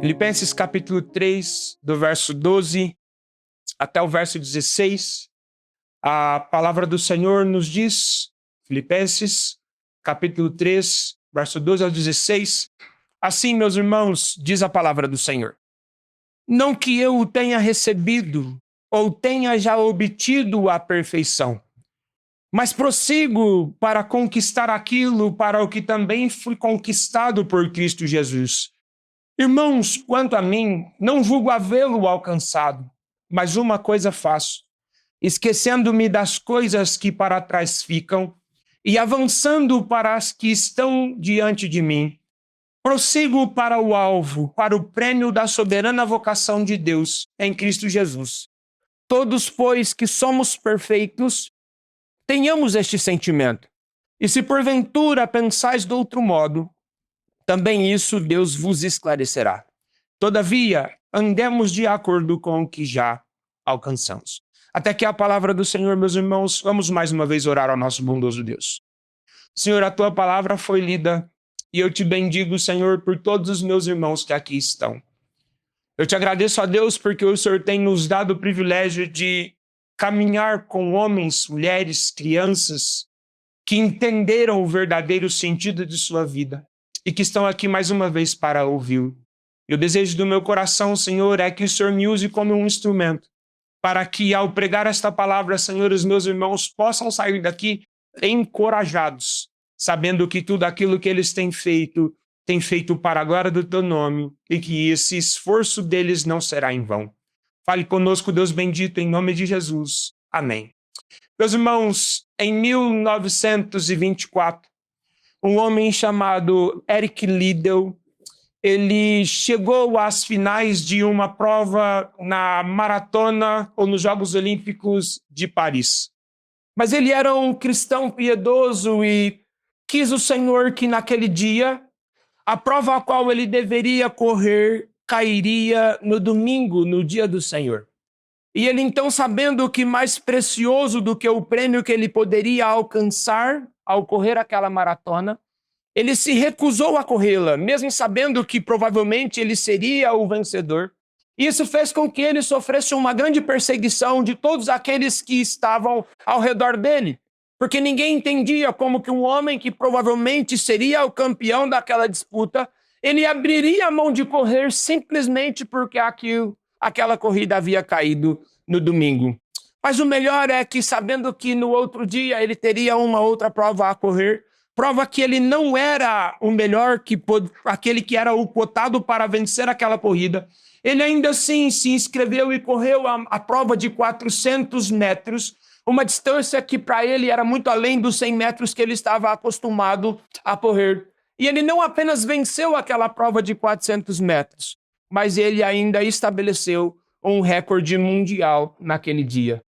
Filipenses capítulo 3, do verso 12 até o verso 16, a palavra do Senhor nos diz, Filipenses capítulo 3, verso 12 ao 16, assim, meus irmãos, diz a palavra do Senhor, não que eu o tenha recebido ou tenha já obtido a perfeição, mas prossigo para conquistar aquilo para o que também fui conquistado por Cristo Jesus. Irmãos, quanto a mim, não julgo havê-lo alcançado, mas uma coisa faço, esquecendo-me das coisas que para trás ficam e avançando para as que estão diante de mim, prossigo para o alvo, para o prêmio da soberana vocação de Deus em Cristo Jesus. Todos, pois, que somos perfeitos, tenhamos este sentimento. E se porventura pensais de outro modo, também isso Deus vos esclarecerá. Todavia, andemos de acordo com o que já alcançamos. Até que a palavra do Senhor, meus irmãos, vamos mais uma vez orar ao nosso bondoso Deus. Senhor, a tua palavra foi lida e eu te bendigo, Senhor, por todos os meus irmãos que aqui estão. Eu te agradeço a Deus porque o Senhor tem nos dado o privilégio de caminhar com homens, mulheres, crianças que entenderam o verdadeiro sentido de sua vida e que estão aqui mais uma vez para ouvir. E o desejo do meu coração, Senhor, é que o Senhor me use como um instrumento para que, ao pregar esta palavra, Senhor, os meus irmãos possam sair daqui encorajados, sabendo que tudo aquilo que eles têm feito para a glória do teu nome e que esse esforço deles não será em vão. Fale conosco, Deus bendito, em nome de Jesus. Amém. Meus irmãos, em 1924, um homem chamado Eric Liddell, ele chegou às finais de uma prova na maratona ou nos Jogos Olímpicos de Paris. Mas ele era um cristão piedoso e quis o Senhor que naquele dia a prova a qual ele deveria correr cairia no domingo, no dia do Senhor. E ele então, sabendo que mais precioso do que o prêmio que ele poderia alcançar ao correr aquela maratona, ele se recusou a corrê-la, mesmo sabendo que provavelmente ele seria o vencedor. Isso fez com que ele sofresse uma grande perseguição de todos aqueles que estavam ao redor dele, porque ninguém entendia como que um homem que provavelmente seria o campeão daquela disputa, ele abriria a mão de correr simplesmente porque aquela corrida havia caído no domingo. Mas o melhor é que, sabendo que no outro dia ele teria uma outra prova a correr, prova que ele não era o melhor, aquele que era o cotado para vencer aquela corrida, ele ainda assim se inscreveu e correu a prova de 400 metros, uma distância que para ele era muito além dos 100 metros que ele estava acostumado a correr. E ele não apenas venceu aquela prova de 400 metros, mas ele ainda estabeleceu um recorde mundial naquele dia.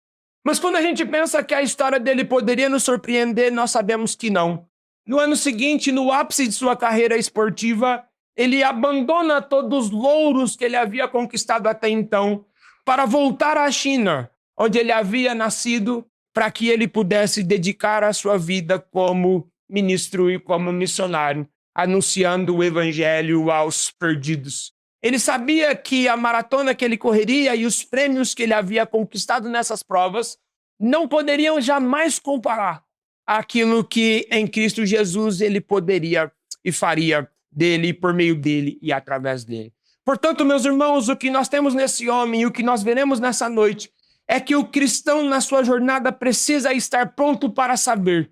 Mas quando a gente pensa que a história dele poderia nos surpreender, nós sabemos que não. No ano seguinte, no ápice de sua carreira esportiva, ele abandona todos os louros que ele havia conquistado até então para voltar à China, onde ele havia nascido, para que ele pudesse dedicar a sua vida como ministro e como missionário, anunciando o evangelho aos perdidos. Ele sabia que a maratona que ele correria e os prêmios que ele havia conquistado nessas provas não poderiam jamais comparar aquilo que em Cristo Jesus ele poderia e faria dele, por meio dele e através dele. Portanto, meus irmãos, o que nós temos nesse homem e o que nós veremos nessa noite é que o cristão na sua jornada precisa estar pronto para saber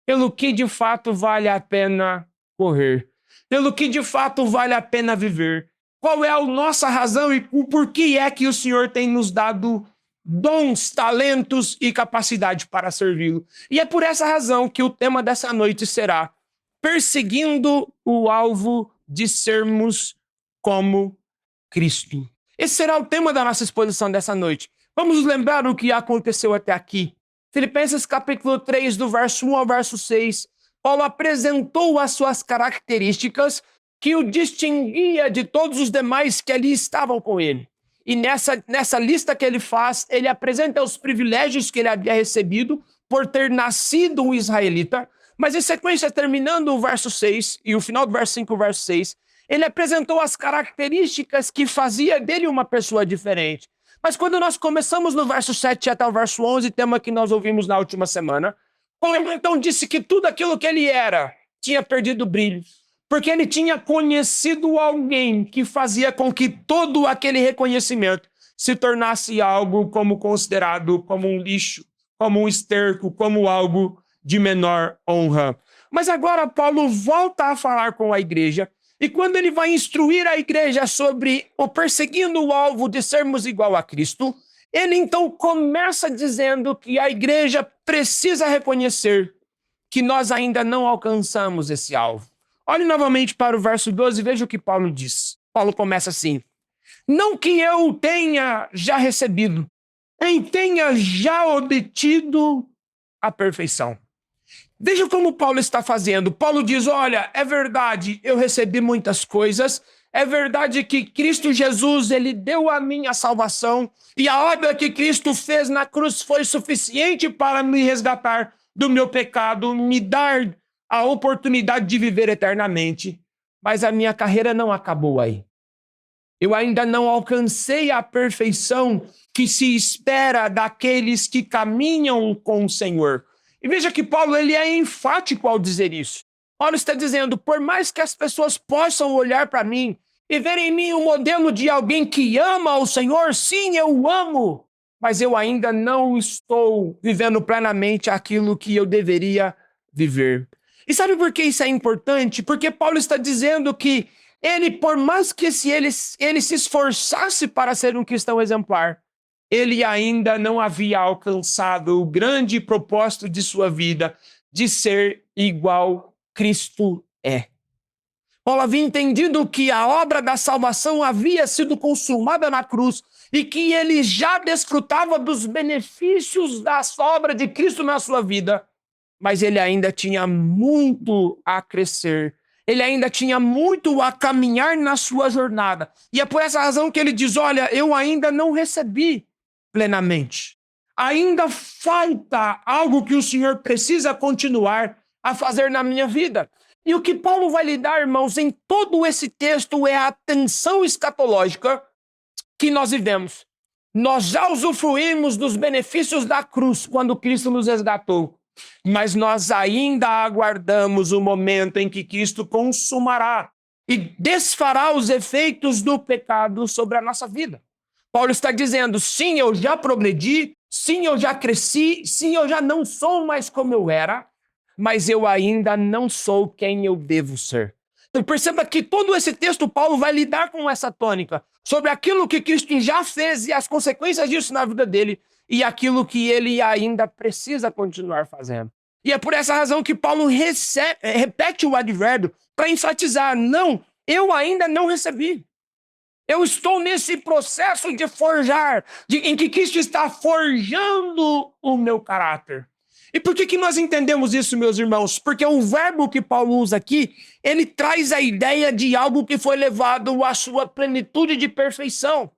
pelo que de fato vale a pena correr, pelo que de fato vale a pena viver, qual é a nossa razão e o porquê é que o Senhor tem nos dado dons, talentos e capacidade para servi-lo. E é por essa razão que o tema dessa noite será perseguindo o alvo de sermos como Cristo. Esse será o tema da nossa exposição dessa noite. Vamos lembrar o que aconteceu até aqui. Filipenses capítulo 3, do verso 1 ao verso 6, Paulo apresentou as suas características que o distinguia de todos os demais que ali estavam com ele. E nessa lista que ele faz, ele apresenta os privilégios que ele havia recebido por ter nascido um israelita. Mas em sequência, terminando o verso 6 e o final do verso 5 e o verso 6, Ele apresentou as características que fazia dele uma pessoa diferente. Mas quando nós começamos no verso 7 até o verso 11, tema que nós ouvimos na última semana, Paulo então disse que tudo aquilo que ele era tinha perdido o brilho, porque ele tinha conhecido alguém que fazia com que todo aquele reconhecimento se tornasse algo como considerado como um lixo, como um esterco, como algo de menor honra. Mas agora Paulo volta a falar com a igreja, e quando ele vai instruir a igreja sobre o perseguindo o alvo de sermos igual a Cristo, ele então começa dizendo que a igreja precisa reconhecer que nós ainda não alcançamos esse alvo. Olhe novamente para o verso 12 e veja o que Paulo diz. Paulo começa assim: não que eu tenha já recebido, nem tenha já obtido a perfeição. Veja como Paulo está fazendo. Paulo diz, olha, é verdade, eu recebi muitas coisas, é verdade que Cristo Jesus, ele deu a mim a salvação, e a obra que Cristo fez na cruz foi suficiente para me resgatar do meu pecado, me dar a oportunidade de viver eternamente. Mas a minha carreira não acabou aí. Eu ainda não alcancei a perfeição que se espera daqueles que caminham com o Senhor. E veja que Paulo ele é enfático ao dizer isso. Paulo está dizendo, por mais que as pessoas possam olhar para mim e ver em mim um modelo de alguém que ama o Senhor, sim, eu amo, mas eu ainda não estou vivendo plenamente aquilo que eu deveria viver. E sabe por que isso é importante? Porque Paulo está dizendo que ele, por mais que ele se esforçasse para ser um cristão exemplar, ele ainda não havia alcançado o grande propósito de sua vida, de ser igual Cristo é. Paulo havia entendido que a obra da salvação havia sido consumada na cruz e que ele já desfrutava dos benefícios da obra de Cristo na sua vida, mas ele ainda tinha muito a crescer. Ele ainda tinha muito a caminhar na sua jornada. E é por essa razão que ele diz, olha, eu ainda não recebi plenamente. Ainda falta algo que o Senhor precisa continuar a fazer na minha vida. E o que Paulo vai lidar, irmãos, em todo esse texto é a tensão escatológica que nós vivemos. Nós já usufruímos dos benefícios da cruz quando Cristo nos resgatou, mas nós ainda aguardamos o momento em que Cristo consumará e desfará os efeitos do pecado sobre a nossa vida. Paulo está dizendo, sim, eu já progredi, sim, eu já cresci, sim, eu já não sou mais como eu era, mas eu ainda não sou quem eu devo ser. Então, perceba que todo esse texto, Paulo vai lidar com essa tônica, sobre aquilo que Cristo já fez e as consequências disso na vida dele, e aquilo que ele ainda precisa continuar fazendo. E é por essa razão que Paulo repete o advérbio para enfatizar, não, eu ainda não recebi. Eu estou nesse processo de forjar, em que Cristo está forjando o meu caráter. E por que nós entendemos isso, meus irmãos? Porque o verbo que Paulo usa aqui, ele traz a ideia de algo que foi levado à sua plenitude de perfeição.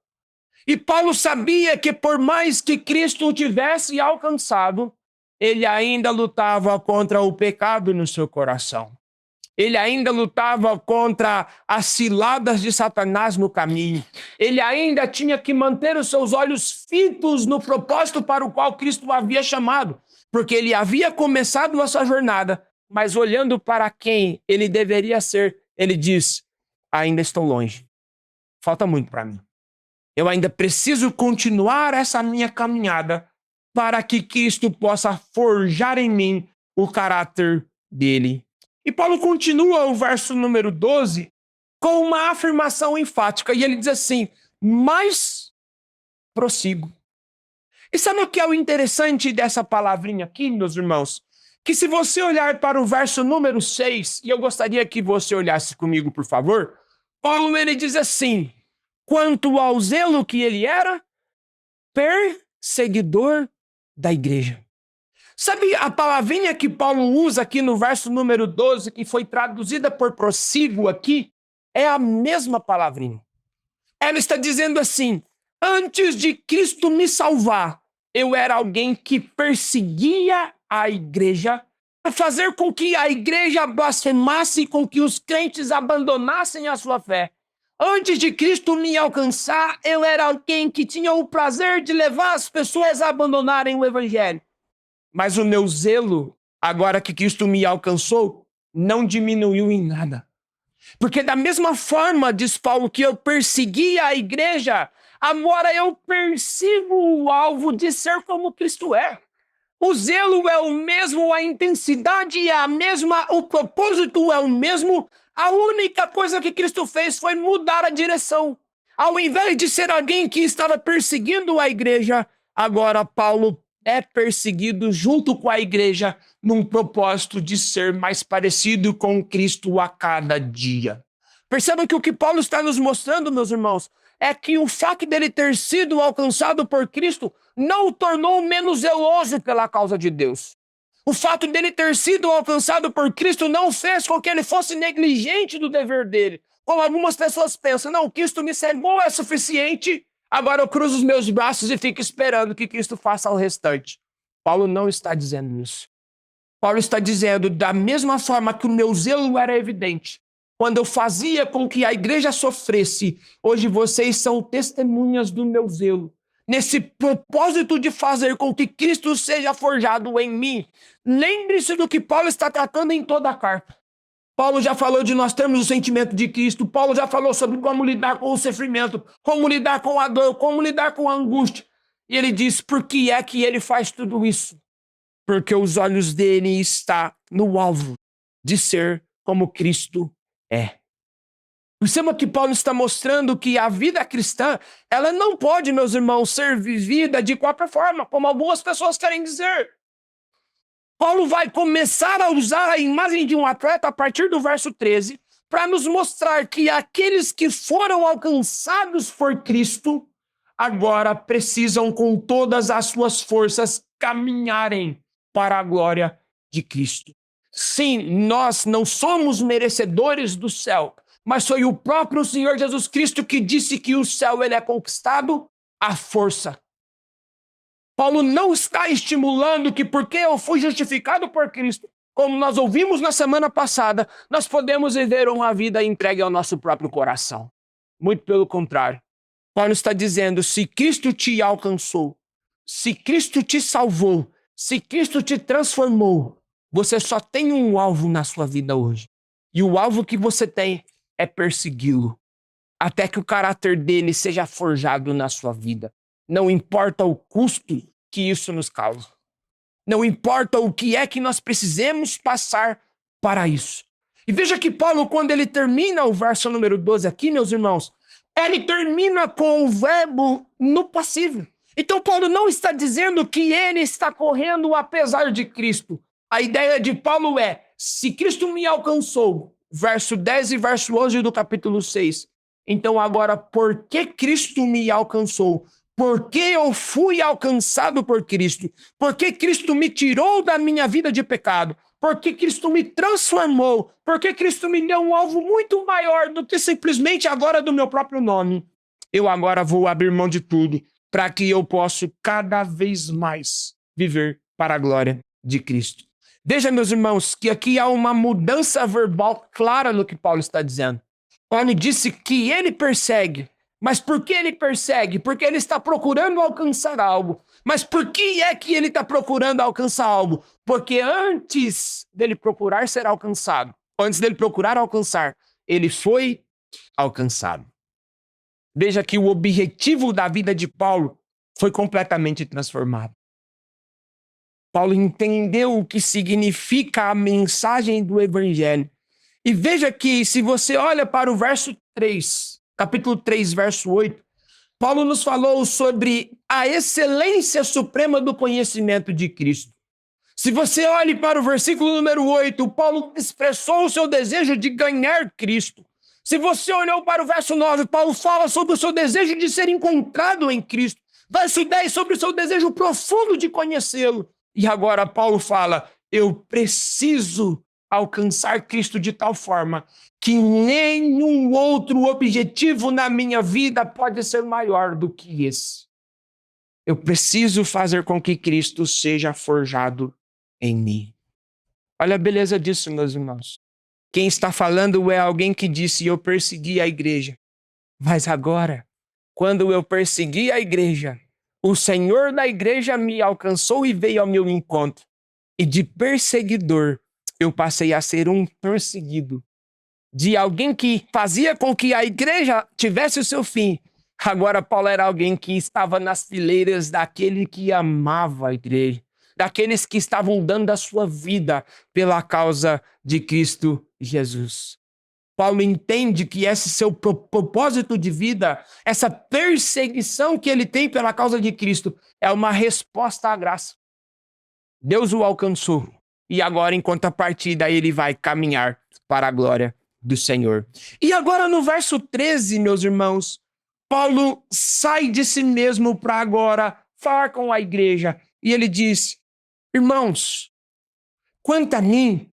E Paulo sabia que por mais que Cristo o tivesse alcançado, ele ainda lutava contra o pecado no seu coração. Ele ainda lutava contra as ciladas de Satanás no caminho. Ele ainda tinha que manter os seus olhos fitos no propósito para o qual Cristo o havia chamado. Porque ele havia começado a sua jornada, mas olhando para quem ele deveria ser, ele diz, ainda estou longe. Falta muito para mim. Eu ainda preciso continuar essa minha caminhada para que Cristo possa forjar em mim o caráter dele. E Paulo continua o verso número 12 com uma afirmação enfática. E ele diz assim, mas prossigo. E sabe o que é o interessante dessa palavrinha aqui, meus irmãos? Que se você olhar para o verso número 6, e eu gostaria que você olhasse comigo, por favor, Paulo ele diz assim, quanto ao zelo que ele era, perseguidor da igreja. Sabe a palavrinha que Paulo usa aqui no verso número 12, que foi traduzida por prossigo aqui, é a mesma palavrinha. Ela está dizendo assim, antes de Cristo me salvar, eu era alguém que perseguia a igreja fazer com que a igreja blasfemasse, com que os crentes abandonassem a sua fé. Antes de Cristo me alcançar, eu era alguém que tinha o prazer de levar as pessoas a abandonarem o evangelho. Mas o meu zelo, agora que Cristo me alcançou, não diminuiu em nada. Porque da mesma forma, diz Paulo, que eu perseguia a igreja, agora eu persigo o alvo de ser como Cristo é. O zelo é o mesmo, a intensidade é a mesma, o propósito é o mesmo. A única coisa que Cristo fez foi mudar a direção. Ao invés de ser alguém que estava perseguindo a igreja, agora Paulo é perseguido junto com a igreja num propósito de ser mais parecido com Cristo a cada dia. Percebam que o que Paulo está nos mostrando, meus irmãos, é que o fato dele ter sido alcançado por Cristo não o tornou menos zeloso pela causa de Deus. O fato dele ter sido alcançado por Cristo não fez com que ele fosse negligente do dever dele. Como algumas pessoas pensam, não, Cristo me salvou, é suficiente, agora eu cruzo os meus braços e fico esperando que Cristo faça o restante. Paulo não está dizendo isso. Paulo está dizendo, da mesma forma que o meu zelo era evidente, quando eu fazia com que a igreja sofresse, hoje vocês são testemunhas do meu zelo. Nesse propósito de fazer com que Cristo seja forjado em mim. Lembre-se do que Paulo está tratando em toda a carta. Paulo já falou de nós termos o sentimento de Cristo. Paulo já falou sobre como lidar com o sofrimento, como lidar com a dor, como lidar com a angústia. E ele diz, por que é que ele faz tudo isso? Porque os olhos dele estão no alvo de ser como Cristo é. Perceba que Paulo está mostrando que a vida cristã, ela não pode, meus irmãos, ser vivida de qualquer forma, como algumas pessoas querem dizer. Paulo vai começar a usar a imagem de um atleta a partir do verso 13, para nos mostrar que aqueles que foram alcançados por Cristo, agora precisam com todas as suas forças caminharem para a glória de Cristo. Sim, nós não somos merecedores do céu, mas foi o próprio Senhor Jesus Cristo que disse que o céu ele é conquistado à força. Paulo não está estimulando que porque eu fui justificado por Cristo, como nós ouvimos na semana passada, nós podemos viver uma vida entregue ao nosso próprio coração. Muito pelo contrário. Paulo está dizendo, se Cristo te alcançou, se Cristo te salvou, se Cristo te transformou, você só tem um alvo na sua vida hoje. E o alvo que você tem é persegui-lo, até que o caráter dele seja forjado na sua vida. Não importa o custo que isso nos causa. Não importa o que é que nós precisemos passar para isso. E veja que Paulo, quando ele termina o verso número 12 aqui, meus irmãos, ele termina com o verbo no passivo. Então Paulo não está dizendo que ele está correndo apesar de Cristo. A ideia de Paulo é, se Cristo me alcançou, verso 10 e verso 11 do capítulo 6. Então agora, por que Cristo me alcançou? Por que eu fui alcançado por Cristo? Por que Cristo me tirou da minha vida de pecado? Por que Cristo me transformou? Por que Cristo me deu um alvo muito maior do que simplesmente agora do meu próprio nome? Eu agora vou abrir mão de tudo para que eu possa cada vez mais viver para a glória de Cristo. Veja, meus irmãos, que aqui há uma mudança verbal clara no que Paulo está dizendo. Paulo disse que ele persegue. Mas por que ele persegue? Porque ele está procurando alcançar algo. Mas por que é que ele está procurando alcançar algo? Porque antes dele procurar ser alcançado, antes dele procurar alcançar, ele foi alcançado. Veja que o objetivo da vida de Paulo foi completamente transformado. Paulo entendeu o que significa a mensagem do evangelho. E veja que se você olha para o verso 3, capítulo 3, verso 8, Paulo nos falou sobre a excelência suprema do conhecimento de Cristo. Se você olha para o versículo número 8, Paulo expressou o seu desejo de ganhar Cristo. Se você olhou para o verso 9, Paulo fala sobre o seu desejo de ser encontrado em Cristo. Verso 10, sobre o seu desejo profundo de conhecê-lo. E agora Paulo fala, eu preciso alcançar Cristo de tal forma que nenhum outro objetivo na minha vida pode ser maior do que esse. Eu preciso fazer com que Cristo seja forjado em mim. Olha a beleza disso, meus irmãos. Quem está falando é alguém que disse: eu persegui a igreja. Mas agora, quando eu persegui a igreja, o Senhor da igreja me alcançou e veio ao meu encontro. E de perseguidor, eu passei a ser um perseguido. De alguém que fazia com que a igreja tivesse o seu fim. Agora Paulo era alguém que estava nas fileiras daquele que amava a igreja. Daqueles que estavam dando a sua vida pela causa de Cristo Jesus. Paulo entende que esse seu propósito de vida, essa perseguição que ele tem pela causa de Cristo, é uma resposta à graça. Deus o alcançou e agora, em contrapartida, ele vai caminhar para a glória do Senhor. E agora no verso 13, meus irmãos, Paulo sai de si mesmo para agora falar com a igreja e ele diz: irmãos, quanto a mim,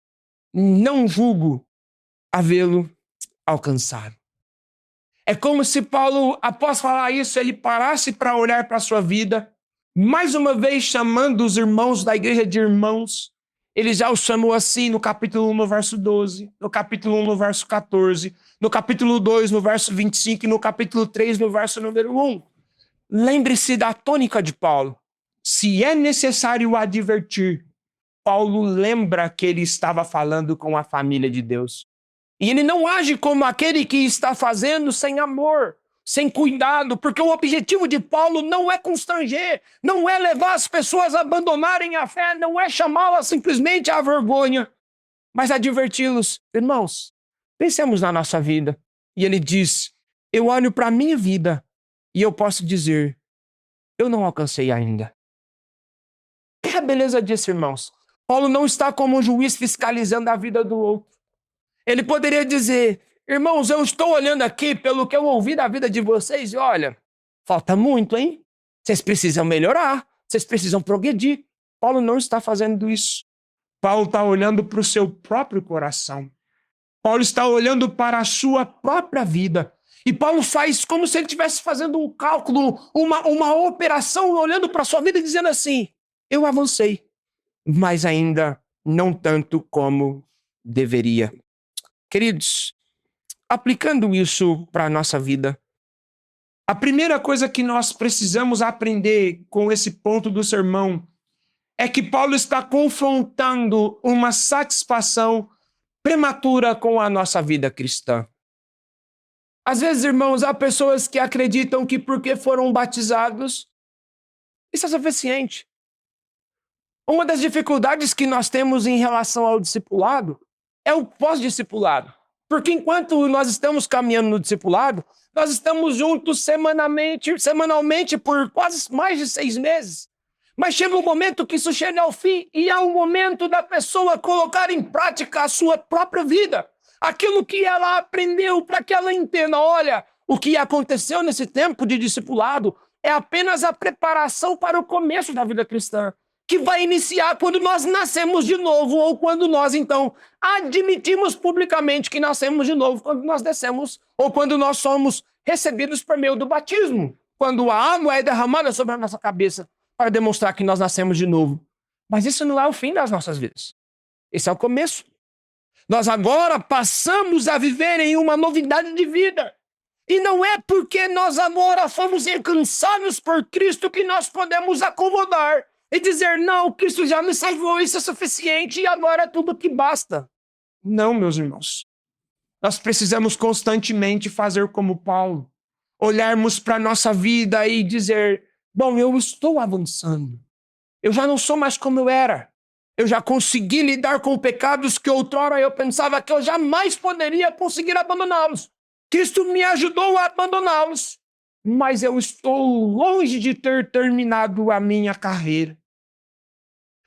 não julgo havê-lo alcançado. É como se Paulo, após falar isso, ele parasse para olhar para a sua vida, mais uma vez chamando os irmãos da igreja de irmãos. Ele já os chamou assim no capítulo 1, no verso 12, no capítulo 1, no verso 14, no capítulo 2, no verso 25 e no capítulo 3, no verso número 1. Lembre-se da tônica de Paulo. Se é necessário advertir, Paulo lembra que ele estava falando com a família de Deus. E ele não age como aquele que está fazendo sem amor, sem cuidado, porque o objetivo de Paulo não é constranger, não é levar as pessoas a abandonarem a fé, não é chamá-las simplesmente à vergonha, mas adverti-los. Irmãos, pensemos na nossa vida. E ele diz: eu olho para a minha vida e eu posso dizer, eu não alcancei ainda. Que a beleza disso, irmãos? Paulo não está como um juiz fiscalizando a vida do outro. Ele poderia dizer: irmãos, eu estou olhando aqui pelo que eu ouvi da vida de vocês e olha, falta muito, hein? Vocês precisam melhorar, vocês precisam progredir. Paulo não está fazendo isso. Paulo está olhando para o seu próprio coração. Paulo está olhando para a sua própria vida. E Paulo faz como se ele estivesse fazendo um cálculo, uma operação, olhando para a sua vida e dizendo assim: eu avancei, mas ainda não tanto como deveria. Queridos, aplicando isso para a nossa vida, a primeira coisa que nós precisamos aprender com esse ponto do sermão é que Paulo está confrontando uma satisfação prematura com a nossa vida cristã. Às vezes, irmãos, há pessoas que acreditam que porque foram batizados, isso é suficiente. Uma das dificuldades que nós temos em relação ao discipulado é o pós-discipulado. Porque enquanto nós estamos caminhando no discipulado, nós estamos juntos semanalmente por quase mais de 6 meses. Mas chega um momento que isso chega ao fim e é o momento da pessoa colocar em prática a sua própria vida. Aquilo que ela aprendeu para que ela entenda. Olha, o que aconteceu nesse tempo de discipulado é apenas a preparação para o começo da vida cristã, que vai iniciar quando nós nascemos de novo ou quando nós, então, admitimos publicamente que nascemos de novo, quando nós descemos ou quando nós somos recebidos por meio do batismo, quando a água é derramada sobre a nossa cabeça para demonstrar que nós nascemos de novo. Mas isso não é o fim das nossas vidas. Esse é o começo. Nós agora passamos a viver em uma novidade de vida. E não é porque nós agora fomos alcançados por Cristo que nós podemos acomodar e dizer: não, Cristo já me salvou, isso é suficiente e agora é tudo que basta. Não, meus irmãos. Nós precisamos constantemente fazer como Paulo. Olharmos para a nossa vida e dizer: bom, eu estou avançando. Eu já não sou mais como eu era. Eu já consegui lidar com pecados que outrora eu pensava que eu jamais poderia conseguir abandoná-los. Cristo me ajudou a abandoná-los. Mas eu estou longe de ter terminado a minha carreira.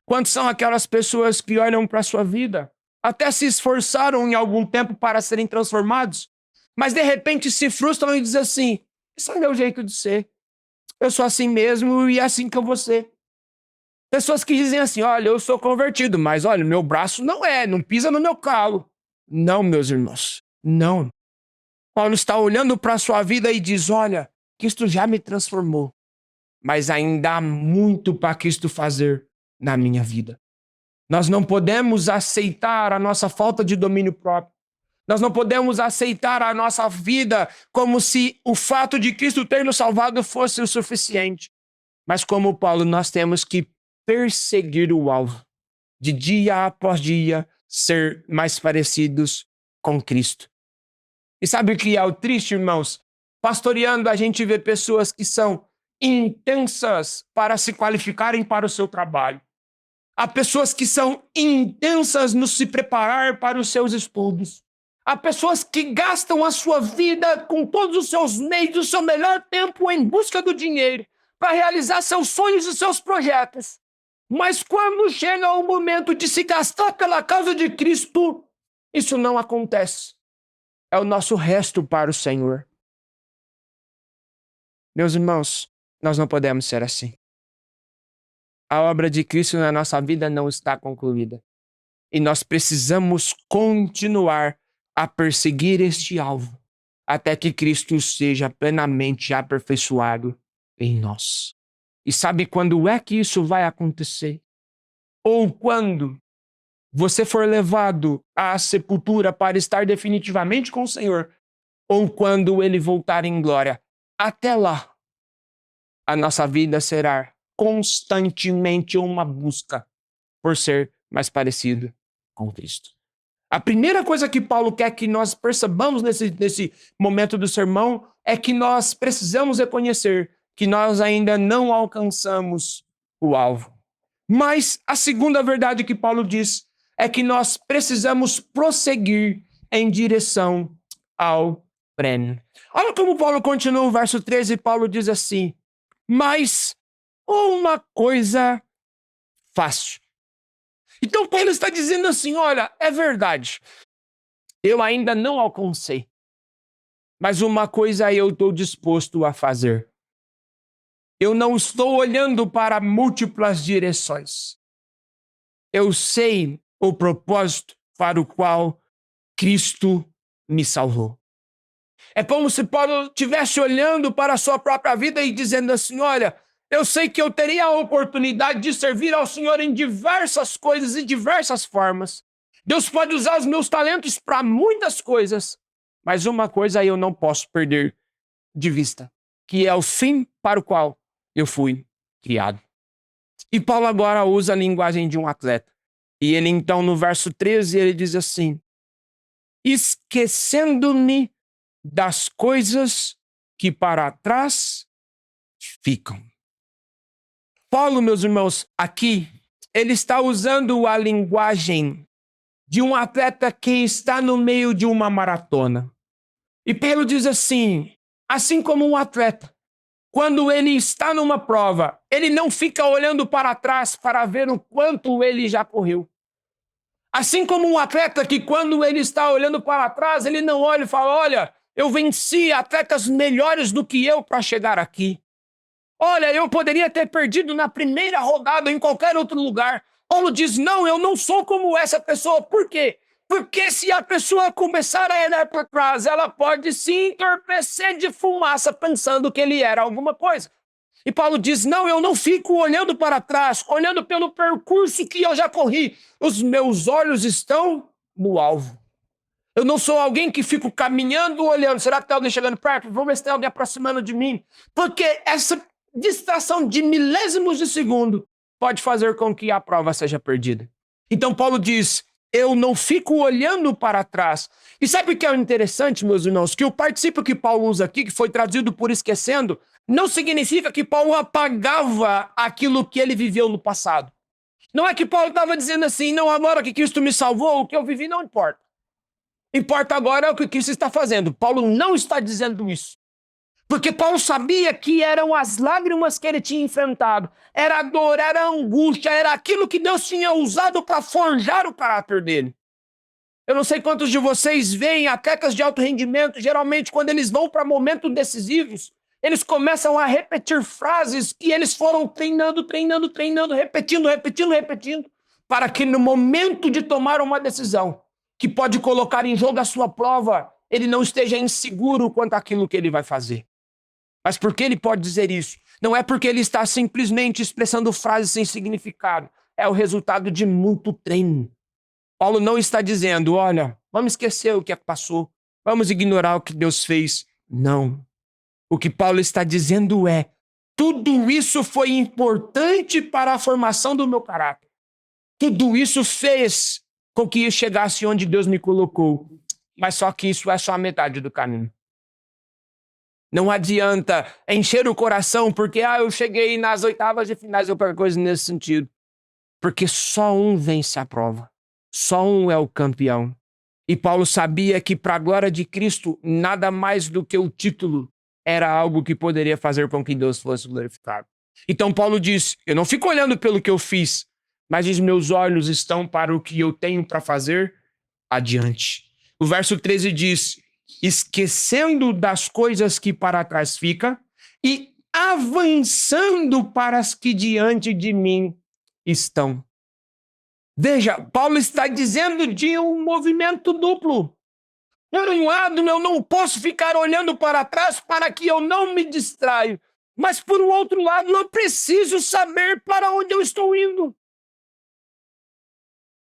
Quantas são aquelas pessoas que olham para a sua vida, até se esforçaram em algum tempo para serem transformados, mas de repente se frustram e dizem assim: esse é o meu jeito de ser. Eu sou assim mesmo e é assim que eu vou ser. Pessoas que dizem assim: olha, eu sou convertido, mas olha, meu braço não pisa no meu calo. Não, meus irmãos, não. Paulo está olhando para a sua vida e diz: olha, Cristo já me transformou, mas ainda há muito para Cristo fazer na minha vida. Nós não podemos aceitar a nossa falta de domínio próprio. Nós não podemos aceitar a nossa vida como se o fato de Cristo ter nos salvado fosse o suficiente. Mas como Paulo, nós temos que perseguir o alvo, de dia após dia, ser mais parecidos com Cristo. E sabe o que é o triste, irmãos? Pastoreando, a gente vê pessoas que são intensas para se qualificarem para o seu trabalho. Há pessoas que são intensas no se preparar para os seus estudos. Há pessoas que gastam a sua vida com todos os seus meios, o seu melhor tempo em busca do dinheiro, para realizar seus sonhos e seus projetos. Mas quando chega o momento de se gastar pela causa de Cristo, isso não acontece. É o nosso resto para o Senhor. Meus irmãos, nós não podemos ser assim. A obra de Cristo na nossa vida não está concluída. E nós precisamos continuar a perseguir este alvo, até que Cristo seja plenamente aperfeiçoado em nós. E sabe quando é que isso vai acontecer? Ou quando você for levado à sepultura para estar definitivamente com o Senhor, ou quando Ele voltar em glória. Até lá, a nossa vida será constantemente uma busca por ser mais parecido com Cristo. A primeira coisa que Paulo quer que nós percebamos nesse momento do sermão é que nós precisamos reconhecer que nós ainda não alcançamos o alvo. Mas a segunda verdade que Paulo diz é que nós precisamos prosseguir em direção ao prêmio. Olha como Paulo continua o verso 13, Paulo diz assim: mas uma coisa fácil. Então Paulo está dizendo assim, olha, é verdade, eu ainda não alcancei, mas uma coisa eu estou disposto a fazer. Eu não estou olhando para múltiplas direções. Eu sei o propósito para o qual Cristo me salvou. É como se Paulo estivesse olhando para a sua própria vida e dizendo assim, olha, eu sei que eu teria a oportunidade de servir ao Senhor em diversas coisas e diversas formas. Deus pode usar os meus talentos para muitas coisas, mas uma coisa eu não posso perder de vista, que é o fim para o qual eu fui criado. E Paulo agora usa a linguagem de um atleta. E ele então no verso 13 ele diz assim, esquecendo-me das coisas que para trás ficam. Paulo, meus irmãos, aqui, ele está usando a linguagem de um atleta que está no meio de uma maratona. E Paulo diz assim como um atleta, quando ele está numa prova, ele não fica olhando para trás para ver o quanto ele já correu. Assim como um atleta que quando ele está olhando para trás, ele não olha e fala, olha, eu venci atletas melhores do que eu para chegar aqui. Olha, eu poderia ter perdido na primeira rodada em qualquer outro lugar. Paulo diz, não, eu não sou como essa pessoa. Por quê? Porque se a pessoa começar a olhar para trás, ela pode se entorpecer de fumaça pensando que ele era alguma coisa. E Paulo diz, não, eu não fico olhando para trás, olhando pelo percurso que eu já corri. Os meus olhos estão no alvo. Eu não sou alguém que fico caminhando, olhando. Será que tem alguém chegando perto? Vamos ver se tem alguém aproximando de mim. Porque essa distração de milésimos de segundo pode fazer com que a prova seja perdida. Então Paulo diz, eu não fico olhando para trás. E sabe o que é interessante, meus irmãos? Que o particípio que Paulo usa aqui, que foi traduzido por esquecendo, não significa que Paulo apagava aquilo que ele viveu no passado. Não é que Paulo estava dizendo assim, não, agora que Cristo me salvou, o que eu vivi não importa. Importa agora o que Cristo está fazendo. Paulo não está dizendo isso. Porque Paulo sabia que eram as lágrimas que ele tinha enfrentado. Era a dor, era a angústia, era aquilo que Deus tinha usado para forjar o caráter dele. Eu não sei quantos de vocês veem atletas de alto rendimento, geralmente quando eles vão para momentos decisivos, eles começam a repetir frases que eles foram treinando, repetindo, para que no momento de tomar uma decisão que pode colocar em jogo a sua prova, ele não esteja inseguro quanto àquilo que ele vai fazer. Mas por que ele pode dizer isso? Não é porque ele está simplesmente expressando frases sem significado. é o resultado de muito treino. Paulo não está dizendo, olha, vamos esquecer o que passou, vamos ignorar o que Deus fez. Não. O que Paulo está dizendo é, tudo isso foi importante para a formação do meu caráter. Tudo isso fez com que eu chegasse onde Deus me colocou. Mas só que isso é só a metade do caminho. Não adianta encher o coração porque eu cheguei nas oitavas de finais ou qualquer coisa nesse sentido. Porque só um vence a prova. Só um é o campeão. E Paulo sabia que para a glória de Cristo, nada mais do que o título era algo que poderia fazer com que Deus fosse glorificado. Então Paulo diz, eu não fico olhando pelo que eu fiz, mas os meus olhos estão para o que eu tenho para fazer adiante. O verso 13 diz, esquecendo das coisas que para trás ficam e avançando para as que diante de mim estão. Veja, Paulo está dizendo de um movimento duplo. Por um lado, eu não posso ficar olhando para trás para que eu não me distraia. Mas por um outro lado, eu preciso saber para onde eu estou indo.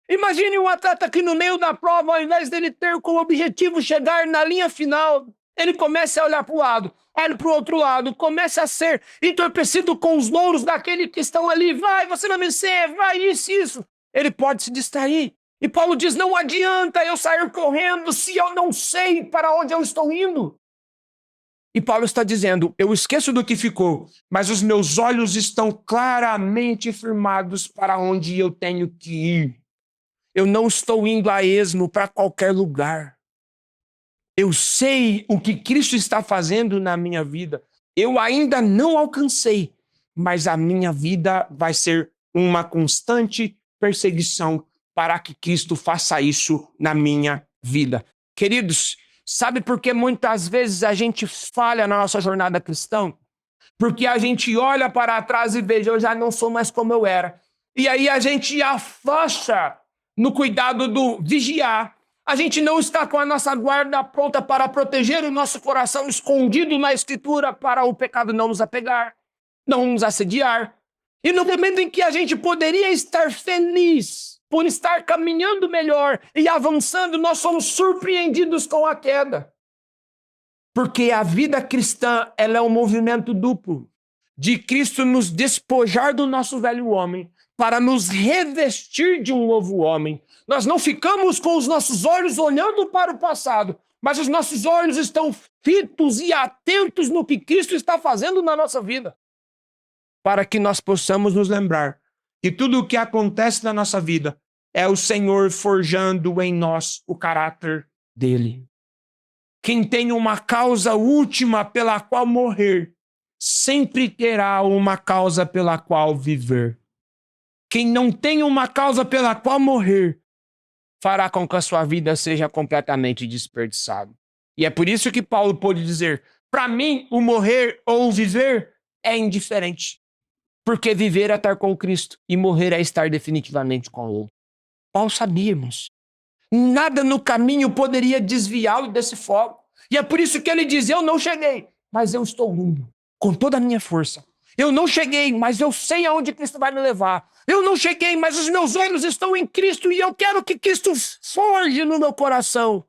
Imagine um atleta que no meio da prova, ao invés dele ter como objetivo chegar na linha final, ele começa a olhar para o lado, olha para o outro lado, começa a ser entorpecido com os louros daquele que estão ali. Vai, você vai vencer, vai, isso. Ele pode se distrair. E Paulo diz, não adianta eu sair correndo se eu não sei para onde eu estou indo. E Paulo está dizendo, eu esqueço do que ficou, mas os meus olhos estão claramente firmados para onde eu tenho que ir. Eu não estou indo a esmo para qualquer lugar. Eu sei o que Cristo está fazendo na minha vida. Eu ainda não alcancei, mas a minha vida vai ser uma constante perseguição para que Cristo faça isso na minha vida. Queridos, sabe por que muitas vezes a gente falha na nossa jornada cristã? Porque a gente olha para trás e veja, eu já não sou mais como eu era. E aí a gente afasta no cuidado do vigiar. A gente não está com a nossa guarda pronta para proteger o nosso coração escondido na Escritura para o pecado não nos apegar, não nos assediar. E no momento em que a gente poderia estar feliz por estar caminhando melhor e avançando, nós somos surpreendidos com a queda. Porque a vida cristã, ela é um movimento duplo de Cristo nos despojar do nosso velho homem para nos revestir de um novo homem. Nós não ficamos com os nossos olhos olhando para o passado, mas os nossos olhos estão fitos e atentos no que Cristo está fazendo na nossa vida, para que nós possamos nos lembrar que tudo o que acontece na nossa vida é o Senhor forjando em nós o caráter dele. Quem tem uma causa última pela qual morrer, sempre terá uma causa pela qual viver. Quem não tem uma causa pela qual morrer, fará com que a sua vida seja completamente desperdiçada. E é por isso que Paulo pôde dizer, para mim, o morrer ou o viver é indiferente. Porque viver é estar com Cristo e morrer é estar definitivamente com Ele. Paulo sabia, irmãos. Nada no caminho poderia desviá-lo desse foco. E é por isso que ele diz, eu não cheguei, mas eu estou indo com toda a minha força. Eu não cheguei, mas eu sei aonde Cristo vai me levar. Eu não cheguei, mas os meus olhos estão em Cristo e eu quero que Cristo forje no meu coração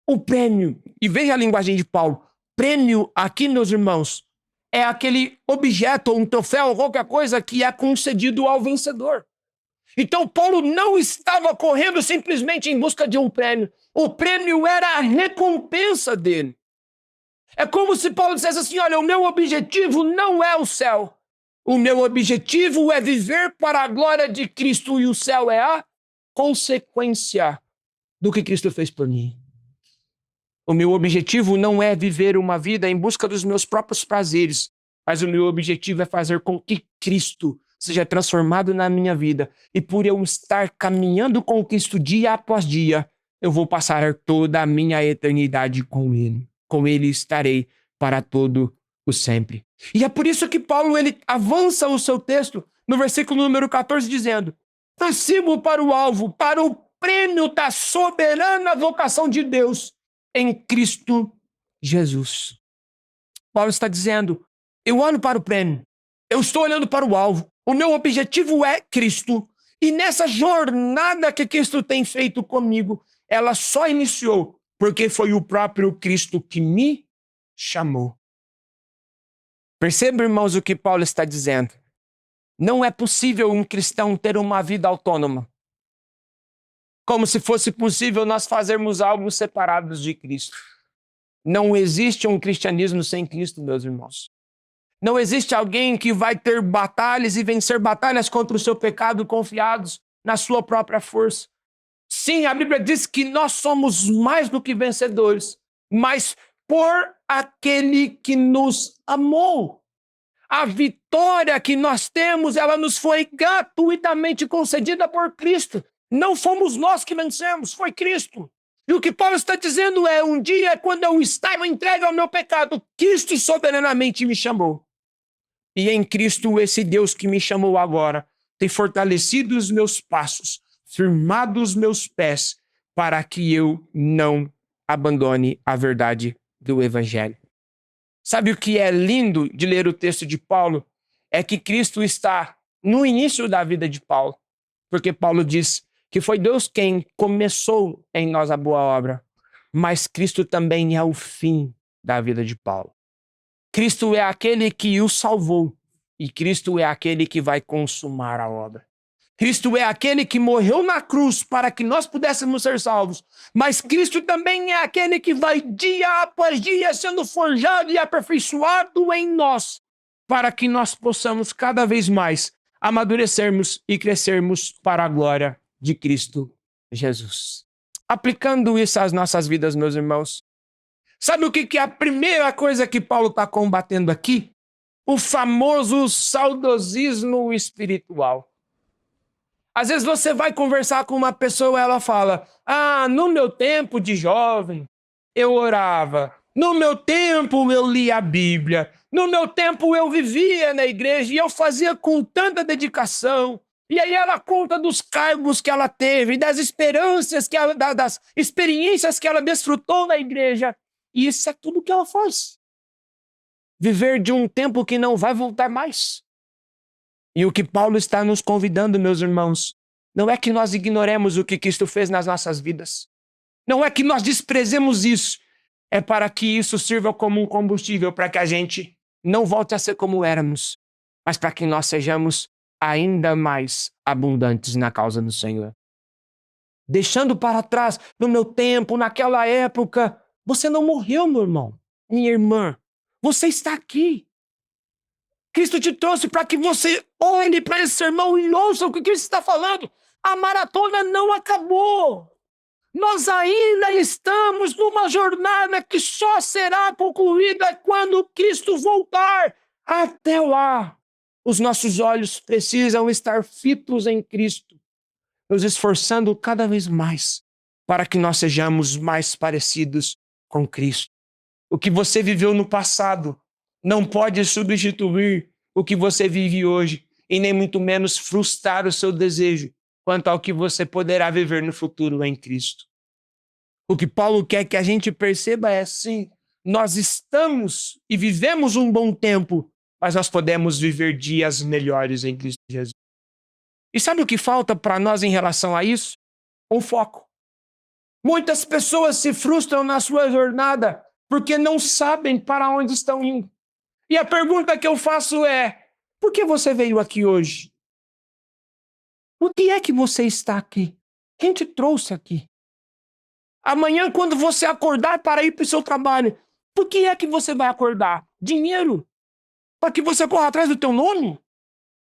o prêmio. E veja a linguagem de Paulo. Prêmio aqui, meus irmãos, é aquele objeto, um troféu, ou qualquer coisa que é concedido ao vencedor. Então Paulo não estava correndo simplesmente em busca de um prêmio. O prêmio era a recompensa dele. É como se Paulo dissesse assim, olha, o meu objetivo não é o céu. O meu objetivo é viver para a glória de Cristo e o céu é a consequência do que Cristo fez por mim. O meu objetivo não é viver uma vida em busca dos meus próprios prazeres, mas o meu objetivo é fazer com que Cristo seja transformado na minha vida. E por eu estar caminhando com Cristo dia após dia, eu vou passar toda a minha eternidade com Ele. Com Ele estarei para todo o sempre. E é por isso que Paulo ele avança o seu texto no versículo número 14 dizendo, prossigo para o alvo, para o prêmio da soberana vocação de Deus em Cristo Jesus. Paulo está dizendo, eu olho para o prêmio, eu estou olhando para o alvo, o meu objetivo é Cristo E nessa jornada que Cristo tem feito comigo, ela só iniciou porque foi o próprio Cristo que me chamou. Perceba, irmãos, o que Paulo está dizendo. Não é possível um cristão ter uma vida autônoma. Como se fosse possível nós fazermos algo separados de Cristo. Não existe um cristianismo sem Cristo, meus irmãos. Não existe alguém que vai ter batalhas e vencer batalhas contra o seu pecado confiados na sua própria força. Sim, a Bíblia diz que nós somos mais do que vencedores, mas por aquele que nos amou. A vitória que nós temos, ela nos foi gratuitamente concedida por Cristo. Não fomos nós que vencemos, foi Cristo. E o que Paulo está dizendo é, um dia, quando eu estava entregue ao meu pecado, Cristo soberanamente me chamou. E em Cristo, esse Deus que me chamou agora, tem fortalecido os meus passos, firmado os meus pés, para que eu não abandone a verdade do Evangelho. Sabe o que é lindo de ler o texto de Paulo? É que Cristo está no início da vida de Paulo. Porque Paulo diz que foi Deus quem começou em nós a boa obra. Mas Cristo também é o fim da vida de Paulo. Cristo é aquele que o salvou. E Cristo é aquele que vai consumar a obra. Cristo é aquele que morreu na cruz para que nós pudéssemos ser salvos. Mas Cristo também é aquele que vai dia após dia sendo forjado e aperfeiçoado em nós, para que nós possamos cada vez mais amadurecermos e crescermos para a glória de Cristo Jesus. Aplicando isso às nossas vidas, meus irmãos, sabe o que é a primeira coisa que Paulo está combatendo aqui? O famoso saudosismo espiritual. Às vezes você vai conversar com uma pessoa e ela fala, no meu tempo de jovem, eu orava. No meu tempo eu lia a Bíblia. No meu tempo eu vivia na igreja e eu fazia com tanta dedicação. E aí ela conta dos cargos que ela teve, das experiências que ela desfrutou na igreja. E isso é tudo que ela faz. Viver de um tempo que não vai voltar mais. E o que Paulo está nos convidando, meus irmãos, não é que nós ignoremos o que Cristo fez nas nossas vidas. Não é que nós desprezemos isso. É para que isso sirva como um combustível para que a gente não volte a ser como éramos, mas para que nós sejamos ainda mais abundantes na causa do Senhor. Deixando para trás, no meu tempo, naquela época, você não morreu, meu irmão, minha irmã. Você está aqui. Cristo te trouxe para que você olhe para esse sermão e ouça o que Cristo está falando. A maratona não acabou. Nós ainda estamos numa jornada que só será concluída quando Cristo voltar. Até lá, os nossos olhos precisam estar fitos em Cristo, nos esforçando cada vez mais para que nós sejamos mais parecidos com Cristo. O que você viveu no passado não pode substituir o que você vive hoje e nem muito menos frustrar o seu desejo quanto ao que você poderá viver no futuro em Cristo. O que Paulo quer que a gente perceba é assim, nós estamos e vivemos um bom tempo, mas nós podemos viver dias melhores em Cristo Jesus. E sabe o que falta para nós em relação a isso? Um foco. Muitas pessoas se frustram na sua jornada porque não sabem para onde estão indo. E a pergunta que eu faço é, por que você veio aqui hoje? Por que é que você está aqui? Quem te trouxe aqui? Amanhã, quando você acordar para ir para o seu trabalho, por que é que você vai acordar? Dinheiro? Para que você corra atrás do teu nome?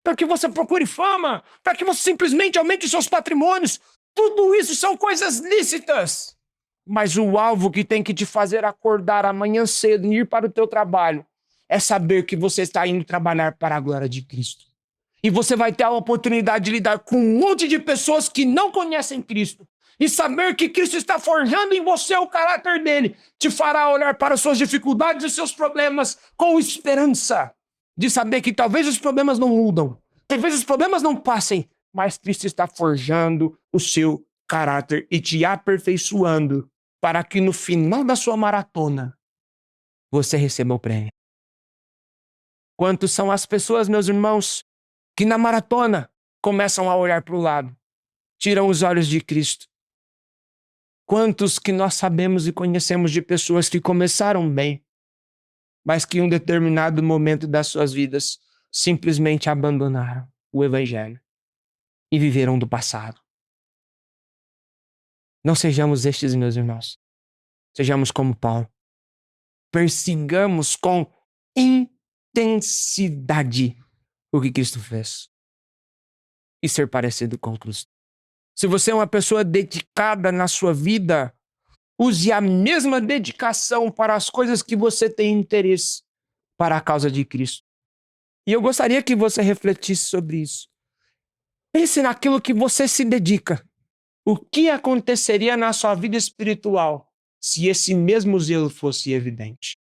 Para que você procure fama? Para que você simplesmente aumente os seus patrimônios? Tudo isso são coisas lícitas. Mas o alvo que tem que te fazer acordar amanhã cedo e ir para o teu trabalho é saber que você está indo trabalhar para a glória de Cristo. E você vai ter a oportunidade de lidar com um monte de pessoas que não conhecem Cristo. E saber que Cristo está forjando em você o caráter dele te fará olhar para suas dificuldades e seus problemas com esperança. De saber que talvez os problemas não mudam, talvez os problemas não passem, mas Cristo está forjando o seu caráter e te aperfeiçoando para que no final da sua maratona você receba o prêmio. Quantos são as pessoas, meus irmãos, que na maratona começam a olhar para o lado, tiram os olhos de Cristo. Quantos que nós sabemos e conhecemos de pessoas que começaram bem, mas que em um determinado momento das suas vidas simplesmente abandonaram o Evangelho e viveram do passado. Não sejamos estes, meus irmãos. Sejamos como Paulo. Persigamos com intensidade o que Cristo fez e ser parecido com Cristo. Se você é uma pessoa dedicada na sua vida, use a mesma dedicação para as coisas que você tem interesse para a causa de Cristo. E eu gostaria que você refletisse sobre isso. Pense naquilo que você se dedica. O que aconteceria na sua vida espiritual se esse mesmo zelo fosse evidente?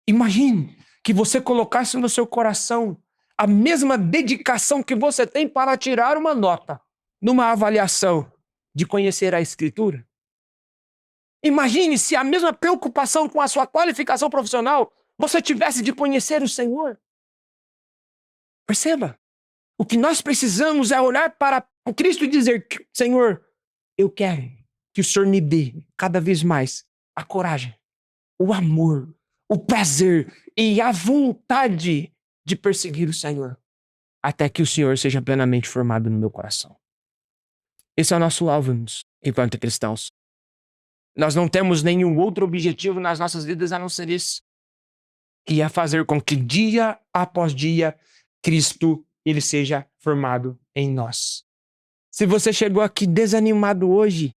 Imagine que você colocasse no seu coração a mesma dedicação que você tem para tirar uma nota numa avaliação de conhecer a Escritura. Imagine se a mesma preocupação com a sua qualificação profissional você tivesse de conhecer o Senhor. Perceba, o que nós precisamos é olhar para o Cristo e dizer: Senhor, eu quero que o Senhor me dê cada vez mais a coragem, o amor, o prazer e a vontade de perseguir o Senhor, até que o Senhor seja plenamente formado no meu coração. Esse é o nosso alvo, enquanto cristãos. Nós não temos nenhum outro objetivo nas nossas vidas a não ser esse, que é fazer com que dia após dia Cristo ele seja formado em nós. Se você chegou aqui desanimado hoje,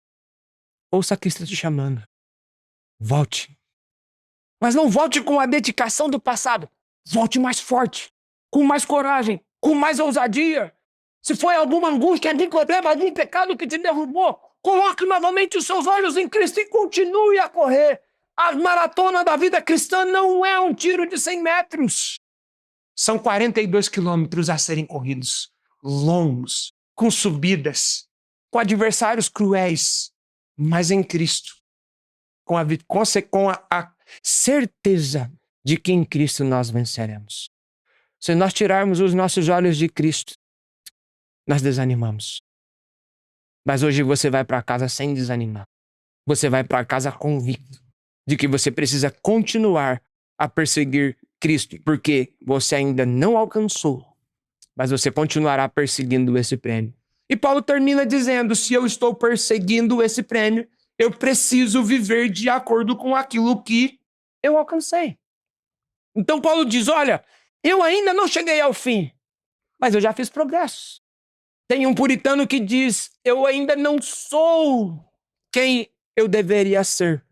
ouça Cristo te chamando. Volte. Mas não volte com a dedicação do passado. Volte mais forte, com mais coragem, com mais ousadia. Se foi alguma angústia, de problema, algum pecado que te derrubou, coloque novamente os seus olhos em Cristo e continue a correr. A maratona da vida cristã não é um tiro de 100 metros. São 42 quilômetros a serem corridos, longos, com subidas, com adversários cruéis, mas em Cristo, com a certeza de que em Cristo nós venceremos. Se nós tirarmos os nossos olhos de Cristo, nós desanimamos. Mas hoje você vai para casa sem desanimar. Você vai para casa convicto de que você precisa continuar a perseguir Cristo, porque você ainda não alcançou, mas você continuará perseguindo esse prêmio. E Paulo termina dizendo: se eu estou perseguindo esse prêmio, eu preciso viver de acordo com aquilo que eu alcancei. Então Paulo diz: olha, eu ainda não cheguei ao fim, mas eu já fiz progresso. Tem um puritano que diz: eu ainda não sou quem eu deveria ser,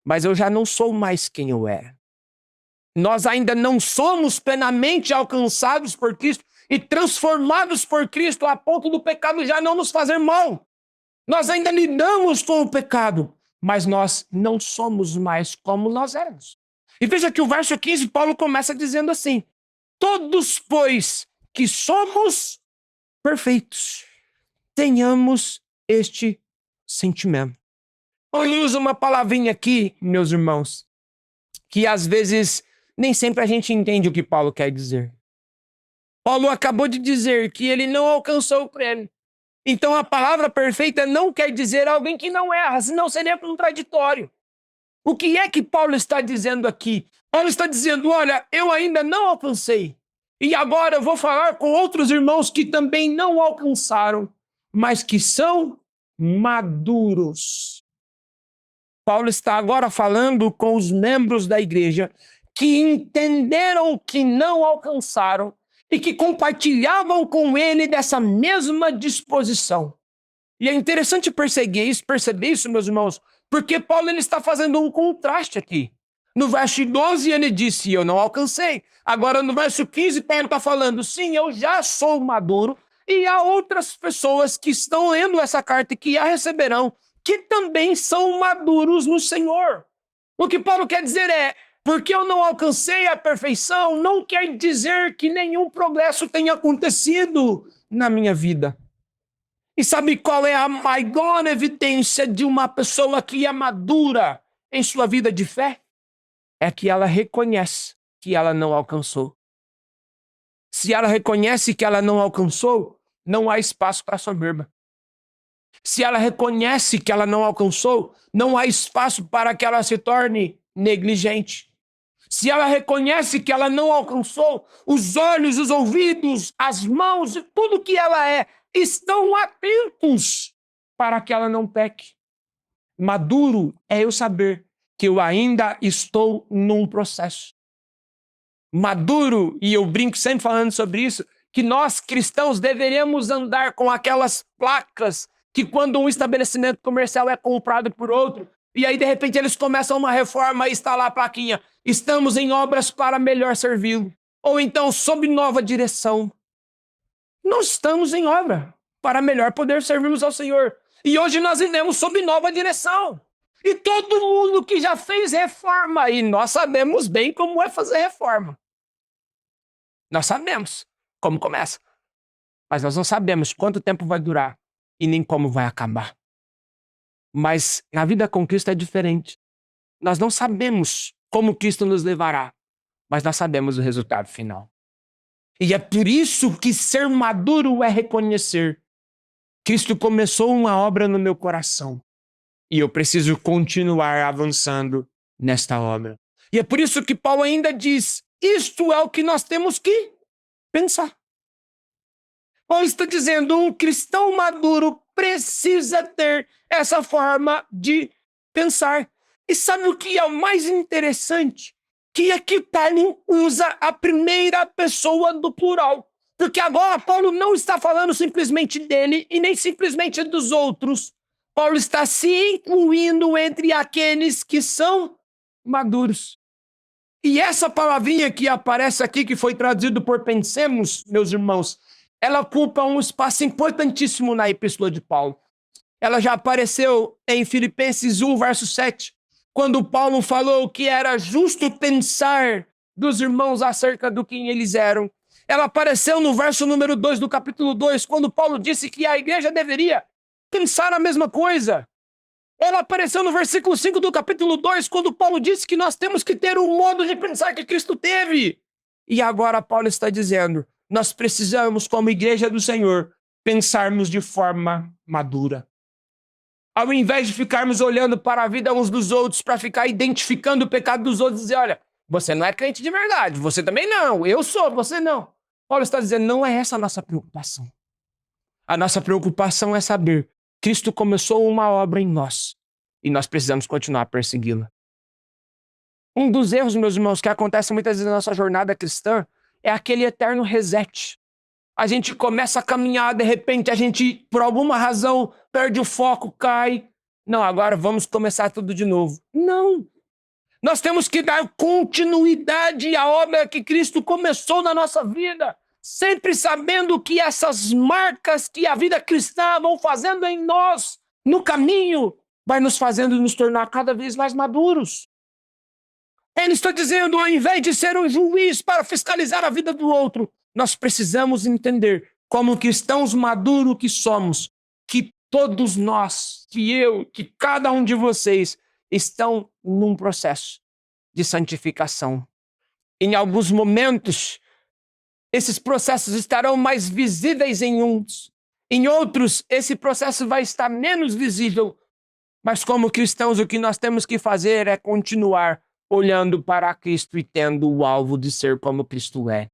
mas eu já não sou mais quem eu era. Nós ainda não somos plenamente alcançados por Cristo e transformados por Cristo a ponto do pecado já não nos fazer mal. Nós ainda lidamos com o pecado, mas nós não somos mais como nós éramos. E veja que o verso 15, Paulo começa dizendo assim: todos, pois, que somos perfeitos, tenhamos este sentimento. Ele usa uma palavrinha aqui, meus irmãos, que às vezes nem sempre a gente entende o que Paulo quer dizer. Paulo acabou de dizer que ele não alcançou o prêmio. Então a palavra perfeita não quer dizer alguém que não erra, senão seria contraditório. O que é que Paulo está dizendo aqui? Paulo está dizendo: olha, eu ainda não alcancei. E agora eu vou falar com outros irmãos que também não alcançaram, mas que são maduros. Paulo está agora falando com os membros da igreja que entenderam que não alcançaram e que compartilhavam com ele dessa mesma disposição. E é interessante perceber isso, meus irmãos, porque Paulo ele está fazendo um contraste aqui. No verso 12 ele disse: eu não alcancei. Agora no verso 15 Paulo está falando: sim, eu já sou maduro. E há outras pessoas que estão lendo essa carta e que a receberão, que também são maduros no Senhor. O que Paulo quer dizer é: porque eu não alcancei a perfeição, não quer dizer que nenhum progresso tenha acontecido na minha vida. E sabe qual é a maior evidência de uma pessoa que é madura em sua vida de fé? É que ela reconhece que ela não alcançou. Se ela reconhece que ela não alcançou, não há espaço para soberba. Se ela reconhece que ela não alcançou, não há espaço para que ela se torne negligente. Se ela reconhece que ela não alcançou, os olhos, os ouvidos, as mãos, tudo que ela é, estão atentos para que ela não peque. Maduro é eu saber que eu ainda estou num processo. Maduro, e eu brinco sempre falando sobre isso, que nós cristãos deveríamos andar com aquelas placas que quando um estabelecimento comercial é comprado por outro, e aí de repente eles começam uma reforma e está lá a plaquinha: estamos em obras para melhor servi-lo. Ou então, sob nova direção. Nós estamos em obra para melhor poder servirmos ao Senhor. E hoje nós iremos sob nova direção. E todo mundo que já fez reforma, e nós sabemos bem como é fazer reforma. Nós sabemos como começa. Mas nós não sabemos quanto tempo vai durar e nem como vai acabar. Mas a vida com Cristo é diferente. Nós não sabemos como Cristo nos levará, mas nós sabemos o resultado final. E é por isso que ser maduro é reconhecer: Cristo começou uma obra no meu coração e eu preciso continuar avançando nesta obra. E é por isso que Paulo ainda diz: isto é o que nós temos que pensar. Paulo está dizendo: um cristão maduro precisa ter essa forma de pensar. E sabe o que é o mais interessante? Que aqui Paulo usa a primeira pessoa do plural. Porque agora Paulo não está falando simplesmente dele e nem simplesmente dos outros. Paulo está se incluindo entre aqueles que são maduros. E essa palavrinha que aparece aqui, que foi traduzido por pensemos, meus irmãos, ela ocupa um espaço importantíssimo na epístola de Paulo. Ela já apareceu em Filipenses 1, verso 7, quando Paulo falou que era justo pensar dos irmãos acerca do que eles eram. Ela apareceu no verso número 2 do capítulo 2, quando Paulo disse que a igreja deveria pensar a mesma coisa. Ela apareceu no versículo 5 do capítulo 2, quando Paulo disse que nós temos que ter o modo de pensar que Cristo teve. E agora Paulo está dizendo: nós precisamos, como igreja do Senhor, pensarmos de forma madura. Ao invés de ficarmos olhando para a vida uns dos outros, para ficar identificando o pecado dos outros e dizer: olha, você não é crente de verdade, você também não, eu sou, você não. Paulo está dizendo: não é essa a nossa preocupação. A nossa preocupação é saber: Cristo começou uma obra em nós e nós precisamos continuar a persegui-la. Um dos erros, meus irmãos, que acontece muitas vezes na nossa jornada cristã é aquele eterno reset. A gente começa a caminhar, de repente a gente, por alguma razão, perde o foco, cai. Não, agora vamos começar tudo de novo. Não. Nós temos que dar continuidade à obra que Cristo começou na nossa vida, sempre sabendo que essas marcas que a vida cristã vão fazendo em nós, no caminho, vai nos fazendo nos tornar cada vez mais maduros. Ele está dizendo: ao invés de ser um juiz para fiscalizar a vida do outro, nós precisamos entender, como cristãos maduros que somos, que todos nós, que eu, que cada um de vocês estão num processo de santificação. Em alguns momentos, esses processos estarão mais visíveis em uns. Em outros, esse processo vai estar menos visível. Mas como cristãos, o que nós temos que fazer é continuar olhando para Cristo e tendo o alvo de ser como Cristo é.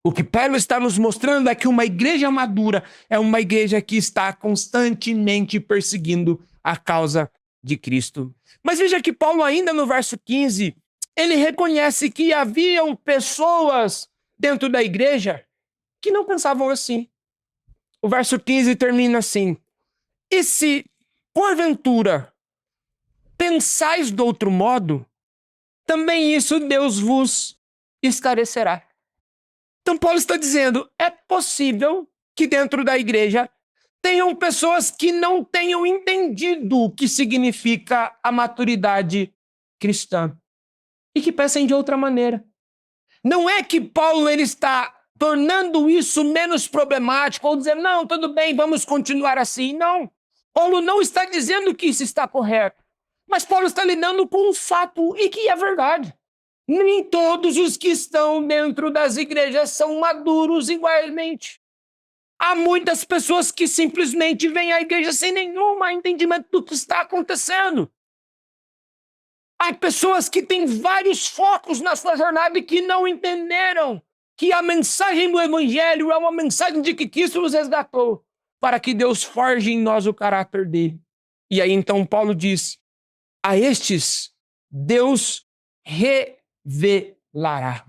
O que Paulo está nos mostrando é que uma igreja madura é uma igreja que está constantemente perseguindo a causa de Cristo. Mas veja que Paulo, ainda no verso 15, ele reconhece que haviam pessoas dentro da igreja que não pensavam assim. O verso 15 termina assim: e se, porventura, pensais de outro modo, também isso Deus vos esclarecerá. Então Paulo está dizendo: é possível que dentro da igreja tenham pessoas que não tenham entendido o que significa a maturidade cristã e que pensem de outra maneira. Não é que Paulo ele está tornando isso menos problemático ou dizendo: não, tudo bem, vamos continuar assim. Não. Paulo não está dizendo que isso está correto. Mas Paulo está lidando com um fato e que é verdade. Nem todos os que estão dentro das igrejas são maduros igualmente. Há muitas pessoas que simplesmente vêm à igreja sem nenhum entendimento do que está acontecendo. Há pessoas que têm vários focos na sua jornada e que não entenderam que a mensagem do Evangelho é uma mensagem de que Cristo nos resgatou para que Deus forje em nós o caráter dele. E aí então Paulo diz, a estes Deus revelará.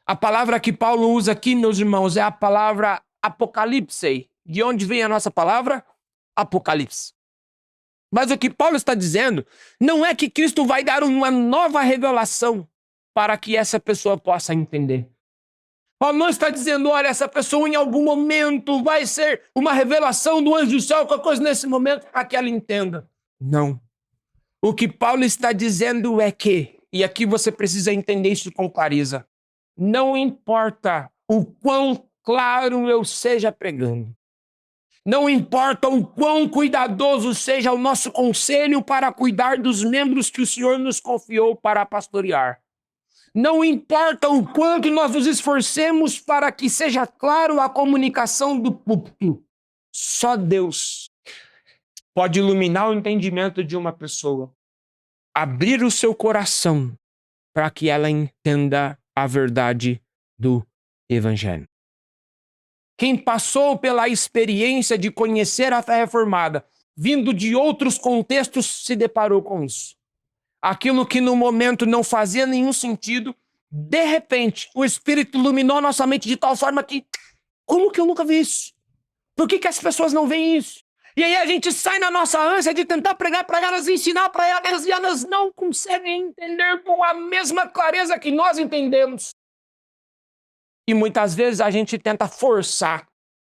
A palavra que Paulo usa aqui, meus irmãos, é a palavra apocalipse. De onde vem a nossa palavra? Apocalipse. Mas o que Paulo está dizendo não é que Cristo vai dar uma nova revelação para que essa pessoa possa entender. Paulo não está dizendo, olha, essa pessoa em algum momento vai ser uma revelação do anjo do céu, qualquer coisa nesse momento, para que ela entenda. Não. O que Paulo está dizendo é que, e aqui você precisa entender isso com clareza, não importa o quão claro eu seja pregando, não importa o quão cuidadoso seja o nosso conselho para cuidar dos membros que o Senhor nos confiou para pastorear. Não importa o quanto nós nos esforcemos para que seja claro a comunicação do púlpito. Só Deus pode iluminar o entendimento de uma pessoa, abrir o seu coração para que ela entenda a verdade do Evangelho. Quem passou pela experiência de conhecer a fé reformada, vindo de outros contextos, se deparou com isso. Aquilo que no momento não fazia nenhum sentido, de repente, o Espírito iluminou nossa mente de tal forma que, como que eu nunca vi isso? Por que as pessoas não veem isso? E aí a gente sai na nossa ânsia de tentar pregar para elas, ensinar para elas, e elas não conseguem entender com a mesma clareza que nós entendemos. E muitas vezes a gente tenta forçar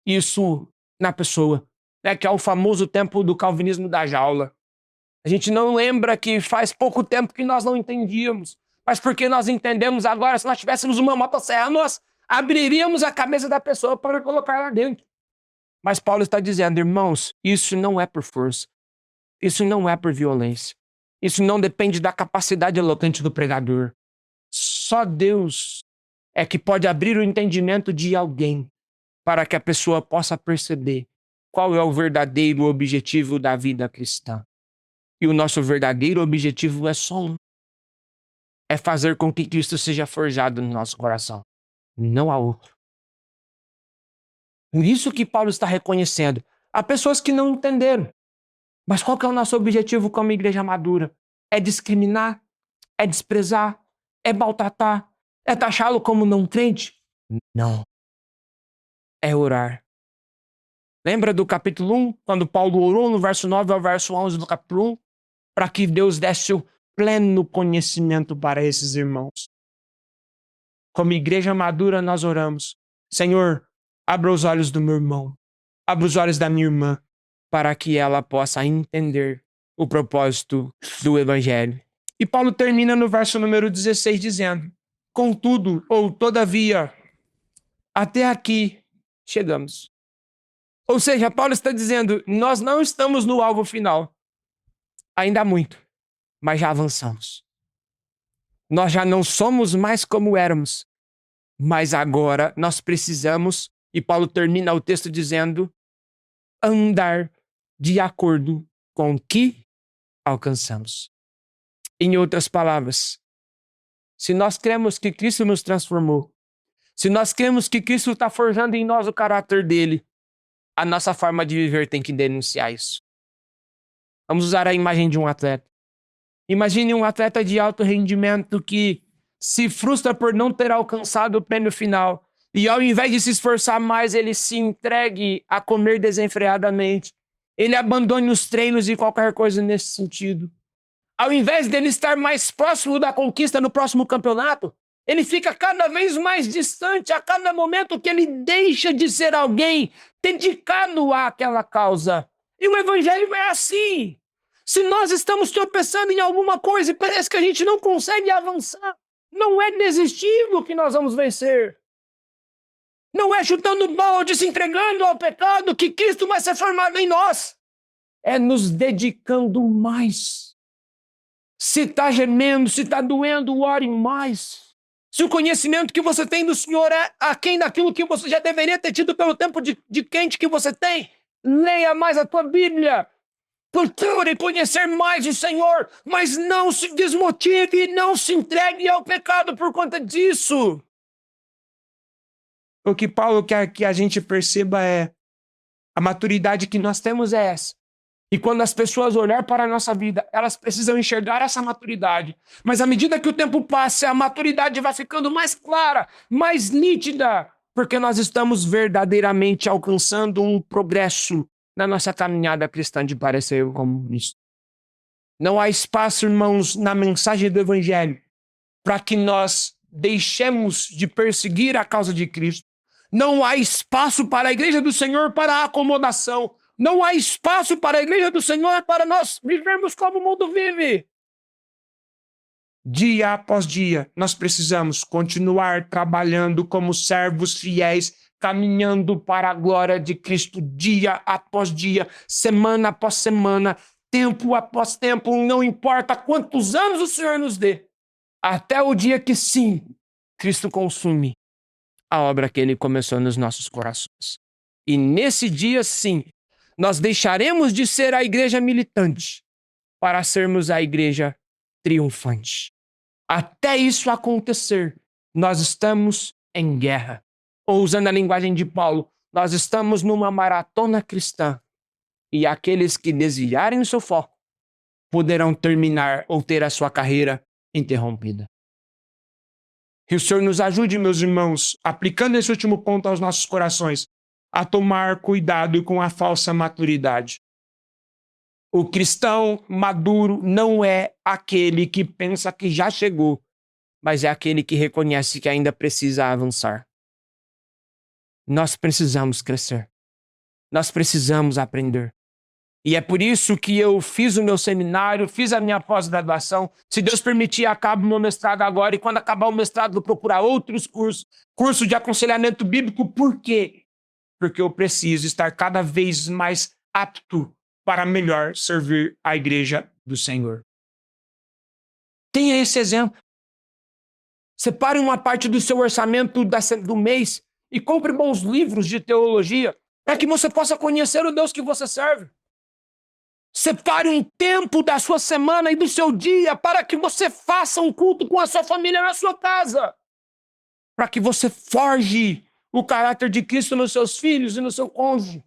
isso na pessoa, né? Que é o famoso tempo do calvinismo da jaula. A gente não lembra que faz pouco tempo que nós não entendíamos, mas porque nós entendemos agora, se nós tivéssemos uma motosserra, nós abriríamos a cabeça da pessoa para colocar lá dentro. Mas Paulo está dizendo, irmãos, isso não é por força, isso não é por violência, isso não depende da capacidade eloquente do pregador. Só Deus é que pode abrir o entendimento de alguém para que a pessoa possa perceber qual é o verdadeiro objetivo da vida cristã. E o nosso verdadeiro objetivo é só um. É fazer com que Cristo seja forjado no nosso coração. Não há outro. Por isso que Paulo está reconhecendo. Há pessoas que não entenderam. Mas qual que é o nosso objetivo como igreja madura? É discriminar? É desprezar? É maltratar? É taxá-lo como não crente? Não. É orar. Lembra do capítulo 1? Quando Paulo orou no verso 9 ao verso 11 do capítulo 1? Para que Deus desse o pleno conhecimento para esses irmãos. Como igreja madura, nós oramos. Senhor, abra os olhos do meu irmão. Abra os olhos da minha irmã. Para que ela possa entender o propósito do Evangelho. E Paulo termina no verso número 16 dizendo, contudo, ou todavia, até aqui chegamos. Ou seja, Paulo está dizendo, nós não estamos no alvo final. Ainda há muito, mas já avançamos. Nós já não somos mais como éramos, mas agora nós precisamos, e Paulo termina o texto dizendo, andar de acordo com o que alcançamos. Em outras palavras, se nós cremos que Cristo nos transformou, se nós cremos que Cristo está forjando em nós o caráter dele, a nossa forma de viver tem que denunciar isso. Vamos usar a imagem de um atleta. Imagine um atleta de alto rendimento que se frustra por não ter alcançado o prêmio final e ao invés de se esforçar mais, ele se entregue a comer desenfreadamente. Ele abandone os treinos e qualquer coisa nesse sentido. Ao invés dele estar mais próximo da conquista no próximo campeonato, ele fica cada vez mais distante a cada momento que ele deixa de ser alguém dedicado àquela causa. E o evangelho é assim. Se nós estamos tropeçando em alguma coisa e parece que a gente não consegue avançar, não é desistindo que nós vamos vencer. Não é chutando balde, se entregando ao pecado que Cristo vai ser formado em nós. É nos dedicando mais Se está gemendo, se está doendo, ore mais. Se o conhecimento que você tem do Senhor é aquém daquilo que você já deveria ter tido pelo tempo de quente que você tem, leia mais a tua Bíblia. Procure conhecer mais o Senhor, mas não se desmotive, não se entregue ao pecado por conta disso. O que Paulo quer que a gente perceba é a maturidade que nós temos é essa. E quando as pessoas olharem para a nossa vida, elas precisam enxergar essa maturidade. Mas à medida que o tempo passa, a maturidade vai ficando mais clara, mais nítida, porque nós estamos verdadeiramente alcançando um progresso na nossa caminhada cristã de parecer como Cristo. Não há espaço, irmãos, na mensagem do Evangelho para que nós deixemos de perseguir a causa de Cristo. Não há espaço para a igreja do Senhor para a acomodação. Não há espaço para a igreja do Senhor para nós vivermos como o mundo vive. Dia após dia, nós precisamos continuar trabalhando como servos fiéis, caminhando para a glória de Cristo dia após dia, semana após semana, tempo após tempo, não importa quantos anos o Senhor nos dê, até o dia que sim, Cristo consume a obra que Ele começou nos nossos corações. E nesse dia sim, nós deixaremos de ser a igreja militante para sermos a igreja triunfante. Até isso acontecer, nós estamos em guerra. Ou usando a linguagem de Paulo, nós estamos numa maratona cristã. E aqueles que desviarem o seu foco poderão terminar ou ter a sua carreira interrompida. Que o Senhor nos ajude, meus irmãos, aplicando esse último ponto aos nossos corações, a tomar cuidado com a falsa maturidade. O cristão maduro não é aquele que pensa que já chegou, mas é aquele que reconhece que ainda precisa avançar. Nós precisamos crescer. Nós precisamos aprender. E é por isso que eu fiz o meu seminário, fiz a minha pós-graduação. Se Deus permitir, acabo o meu mestrado agora. E quando acabar o mestrado, vou procurar outros cursos. Curso de aconselhamento bíblico. Por quê? Porque eu preciso estar cada vez mais apto para melhor servir a igreja do Senhor. Tenha esse exemplo. Separe uma parte do seu orçamento do mês e compre bons livros de teologia para que você possa conhecer o Deus que você serve. Separe um tempo da sua semana e do seu dia para que você faça um culto com a sua família na sua casa. Para que você forje o caráter de Cristo nos seus filhos e no seu cônjuge.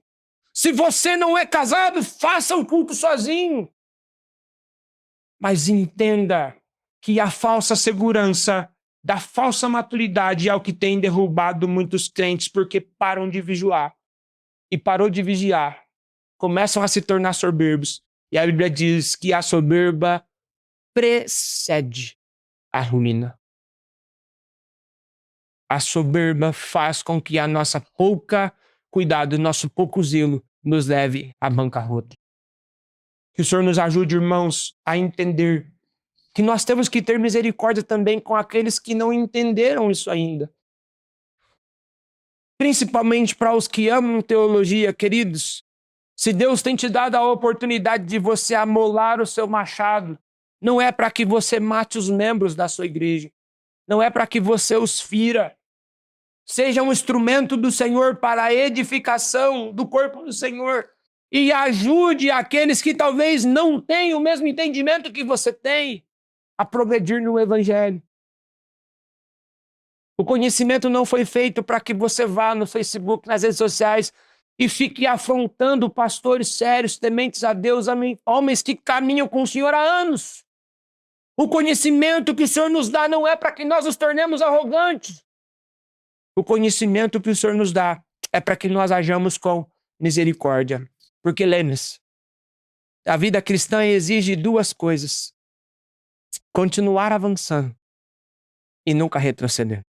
Se você não é casado, faça um culto sozinho. Mas entenda que a falsa segurança da falsa maturidade é o que tem derrubado muitos crentes porque param de vigiar. E parou de vigiar. Começam a se tornar soberbos. E a Bíblia diz que a soberba precede a ruína. A soberba faz com que a nossa pouca cuidado, nosso pouco zelo nos leve à bancarrota. Que o Senhor nos ajude, irmãos, a entender que nós temos que ter misericórdia também com aqueles que não entenderam isso ainda. Principalmente para os que amam teologia, queridos. Se Deus tem te dado a oportunidade de você amolar o seu machado, não é para que você mate os membros da sua igreja. Não é para que você os fira. Seja um instrumento do Senhor para a edificação do corpo do Senhor. E ajude aqueles que talvez não tenham o mesmo entendimento que você tem a progredir no Evangelho. O conhecimento não foi feito para que você vá no Facebook, nas redes sociais e fique afrontando pastores sérios, tementes a Deus, homens que caminham com o Senhor há anos. O conhecimento que o Senhor nos dá não é para que nós nos tornemos arrogantes. O conhecimento que o Senhor nos dá é para que nós hajamos com misericórdia. Porque, lembre-se, a vida cristã exige duas coisas: continuar avançando e nunca retroceder.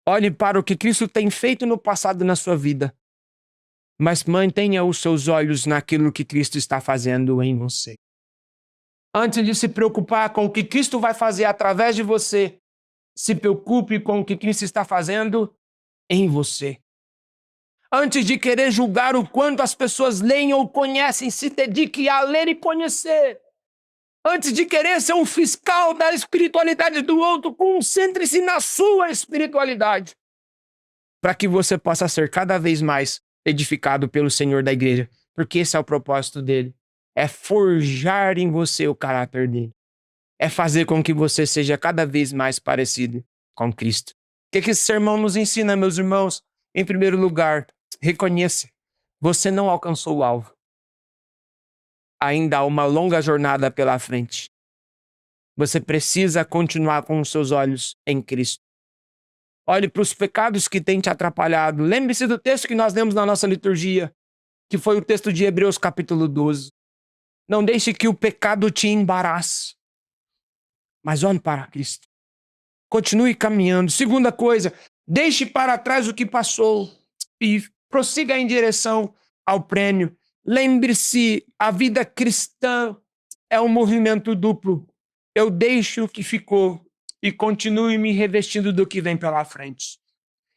Olhe para o que Cristo tem feito no passado na sua vida, mas mantenha os seus olhos naquilo que Cristo está fazendo em você. Antes de se preocupar com o que Cristo vai fazer através de você, se preocupe com o que Cristo está fazendo em você. Antes de querer julgar o quanto as pessoas leem ou conhecem, se dedique a ler e conhecer. Antes de querer ser um fiscal da espiritualidade do outro, concentre-se na sua espiritualidade, para que você possa ser cada vez mais edificado pelo Senhor da igreja, porque esse é o propósito dele, é forjar em você o caráter dele, é fazer com que você seja cada vez mais parecido com Cristo. O que esse sermão nos ensina, meus irmãos? Em primeiro lugar, reconheça, você não alcançou o alvo. Ainda há uma longa jornada pela frente. Você precisa continuar com os seus olhos em Cristo. Olhe para os pecados que têm te atrapalhado. Lembre-se do texto que nós lemos na nossa liturgia, que foi o texto de Hebreus capítulo 12. Não deixe que o pecado te embarace, mas olhe para Cristo. Continue caminhando. Segunda coisa, deixe para trás o que passou e prossiga em direção ao prêmio. Lembre-se, a vida cristã é um movimento duplo. Eu deixo o que ficou e continuo me revestindo do que vem pela frente.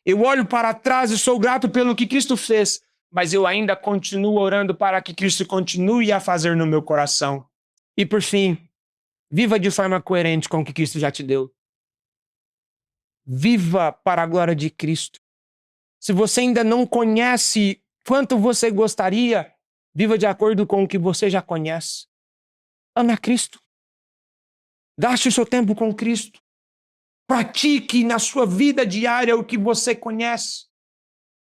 Eu olho para trás e sou grato pelo que Cristo fez, mas eu ainda continuo orando para que Cristo continue a fazer no meu coração. E por fim, viva de forma coerente com o que Cristo já te deu. Viva para a glória de Cristo. Se você ainda não conhece quanto você gostaria, viva de acordo com o que você já conhece. Ame a Cristo. Gaste o seu tempo com Cristo. Pratique na sua vida diária o que você conhece.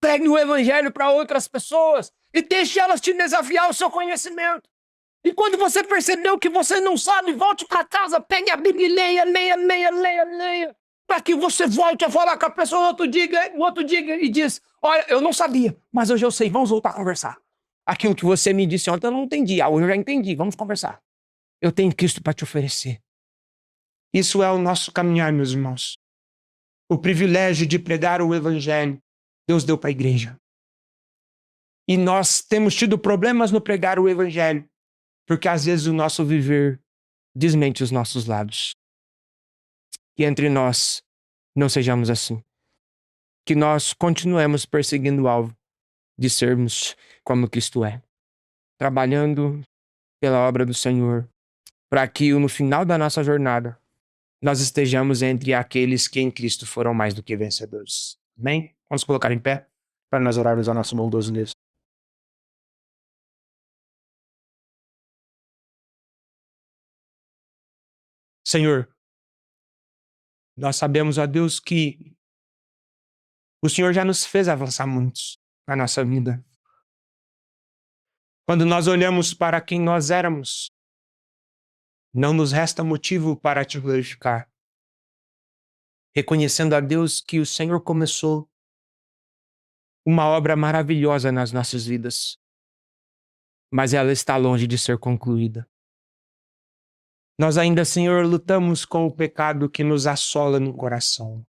Pregue o evangelho para outras pessoas e deixe elas te desafiar o seu conhecimento. E quando você percebeu que você não sabe, volte para casa, pegue a Bíblia e leia. Para que você volte a falar com a pessoa, o outro diga e diz, olha, eu não sabia, mas hoje eu sei, vamos voltar a conversar. Aquilo que você me disse ontem eu não entendi, hoje eu já entendi, vamos conversar. Eu tenho Cristo para te oferecer. Isso é o nosso caminhar, meus irmãos. O privilégio de pregar o evangelho, Deus deu para a igreja. E nós temos tido problemas no pregar o evangelho, porque às vezes o nosso viver desmente os nossos lábios. Que entre nós não sejamos assim. Que nós continuemos perseguindo o alvo de sermos como Cristo é. Trabalhando pela obra do Senhor, para que no final da nossa jornada nós estejamos entre aqueles que em Cristo foram mais do que vencedores. Amém? Vamos colocar em pé para nós orarmos ao nosso bondoso Deus. Senhor, nós sabemos, ó Deus, que o Senhor já nos fez avançar muitos na nossa vida. Quando nós olhamos para quem nós éramos, não nos resta motivo para te glorificar. Reconhecendo a Deus que o Senhor começou uma obra maravilhosa nas nossas vidas, mas ela está longe de ser concluída. Nós ainda, Senhor, lutamos com o pecado que nos assola no coração.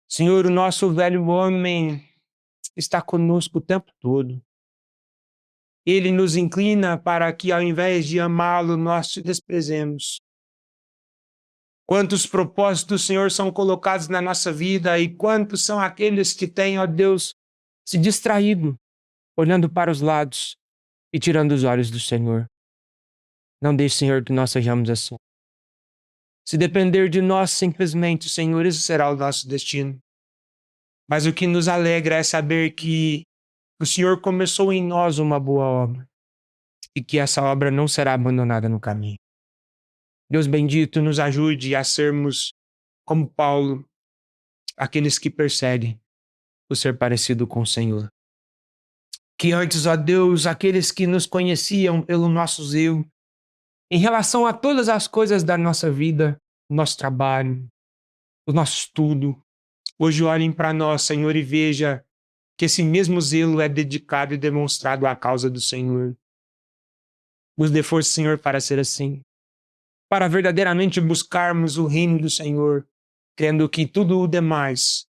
Senhor, o nosso velho homem está conosco o tempo todo. Ele nos inclina para que, ao invés de amá-lo, nós te desprezemos. Quantos propósitos, Senhor, são colocados na nossa vida e quantos são aqueles que têm, ó Deus, se distraído, olhando para os lados e tirando os olhos do Senhor. Não deixe, Senhor, que nós sejamos assim. Se depender de nós simplesmente, Senhor, esse será o nosso destino. Mas o que nos alegra é saber que o Senhor começou em nós uma boa obra e que essa obra não será abandonada no caminho. Deus bendito, nos ajude a sermos como Paulo, aqueles que perseguem o ser parecido com o Senhor. Que antes, ó Deus, aqueles que nos conheciam pelo nosso eu, em relação a todas as coisas da nossa vida, nosso trabalho, o nosso estudo, hoje olhem para nós, Senhor, e veja que esse mesmo zelo é dedicado e demonstrado à causa do Senhor. Nos dê força, Senhor, para ser assim, para verdadeiramente buscarmos o reino do Senhor, crendo que tudo o demais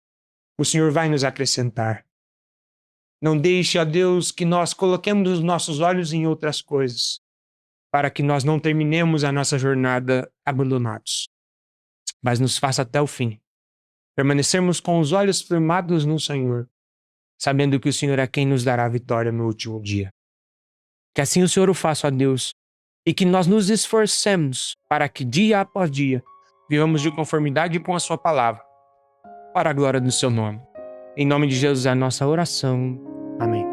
o Senhor vai nos acrescentar. Não deixe, ó Deus, que nós coloquemos os nossos olhos em outras coisas, para que nós não terminemos a nossa jornada abandonados, mas nos faça até o fim permanecermos com os olhos firmados no Senhor, sabendo que o Senhor é quem nos dará a vitória no último dia. Que assim o Senhor o faça, ó Deus, e que nós nos esforcemos para que dia após dia vivamos de conformidade com a sua palavra, para a glória do seu nome. Em nome de Jesus é a nossa oração. Amém.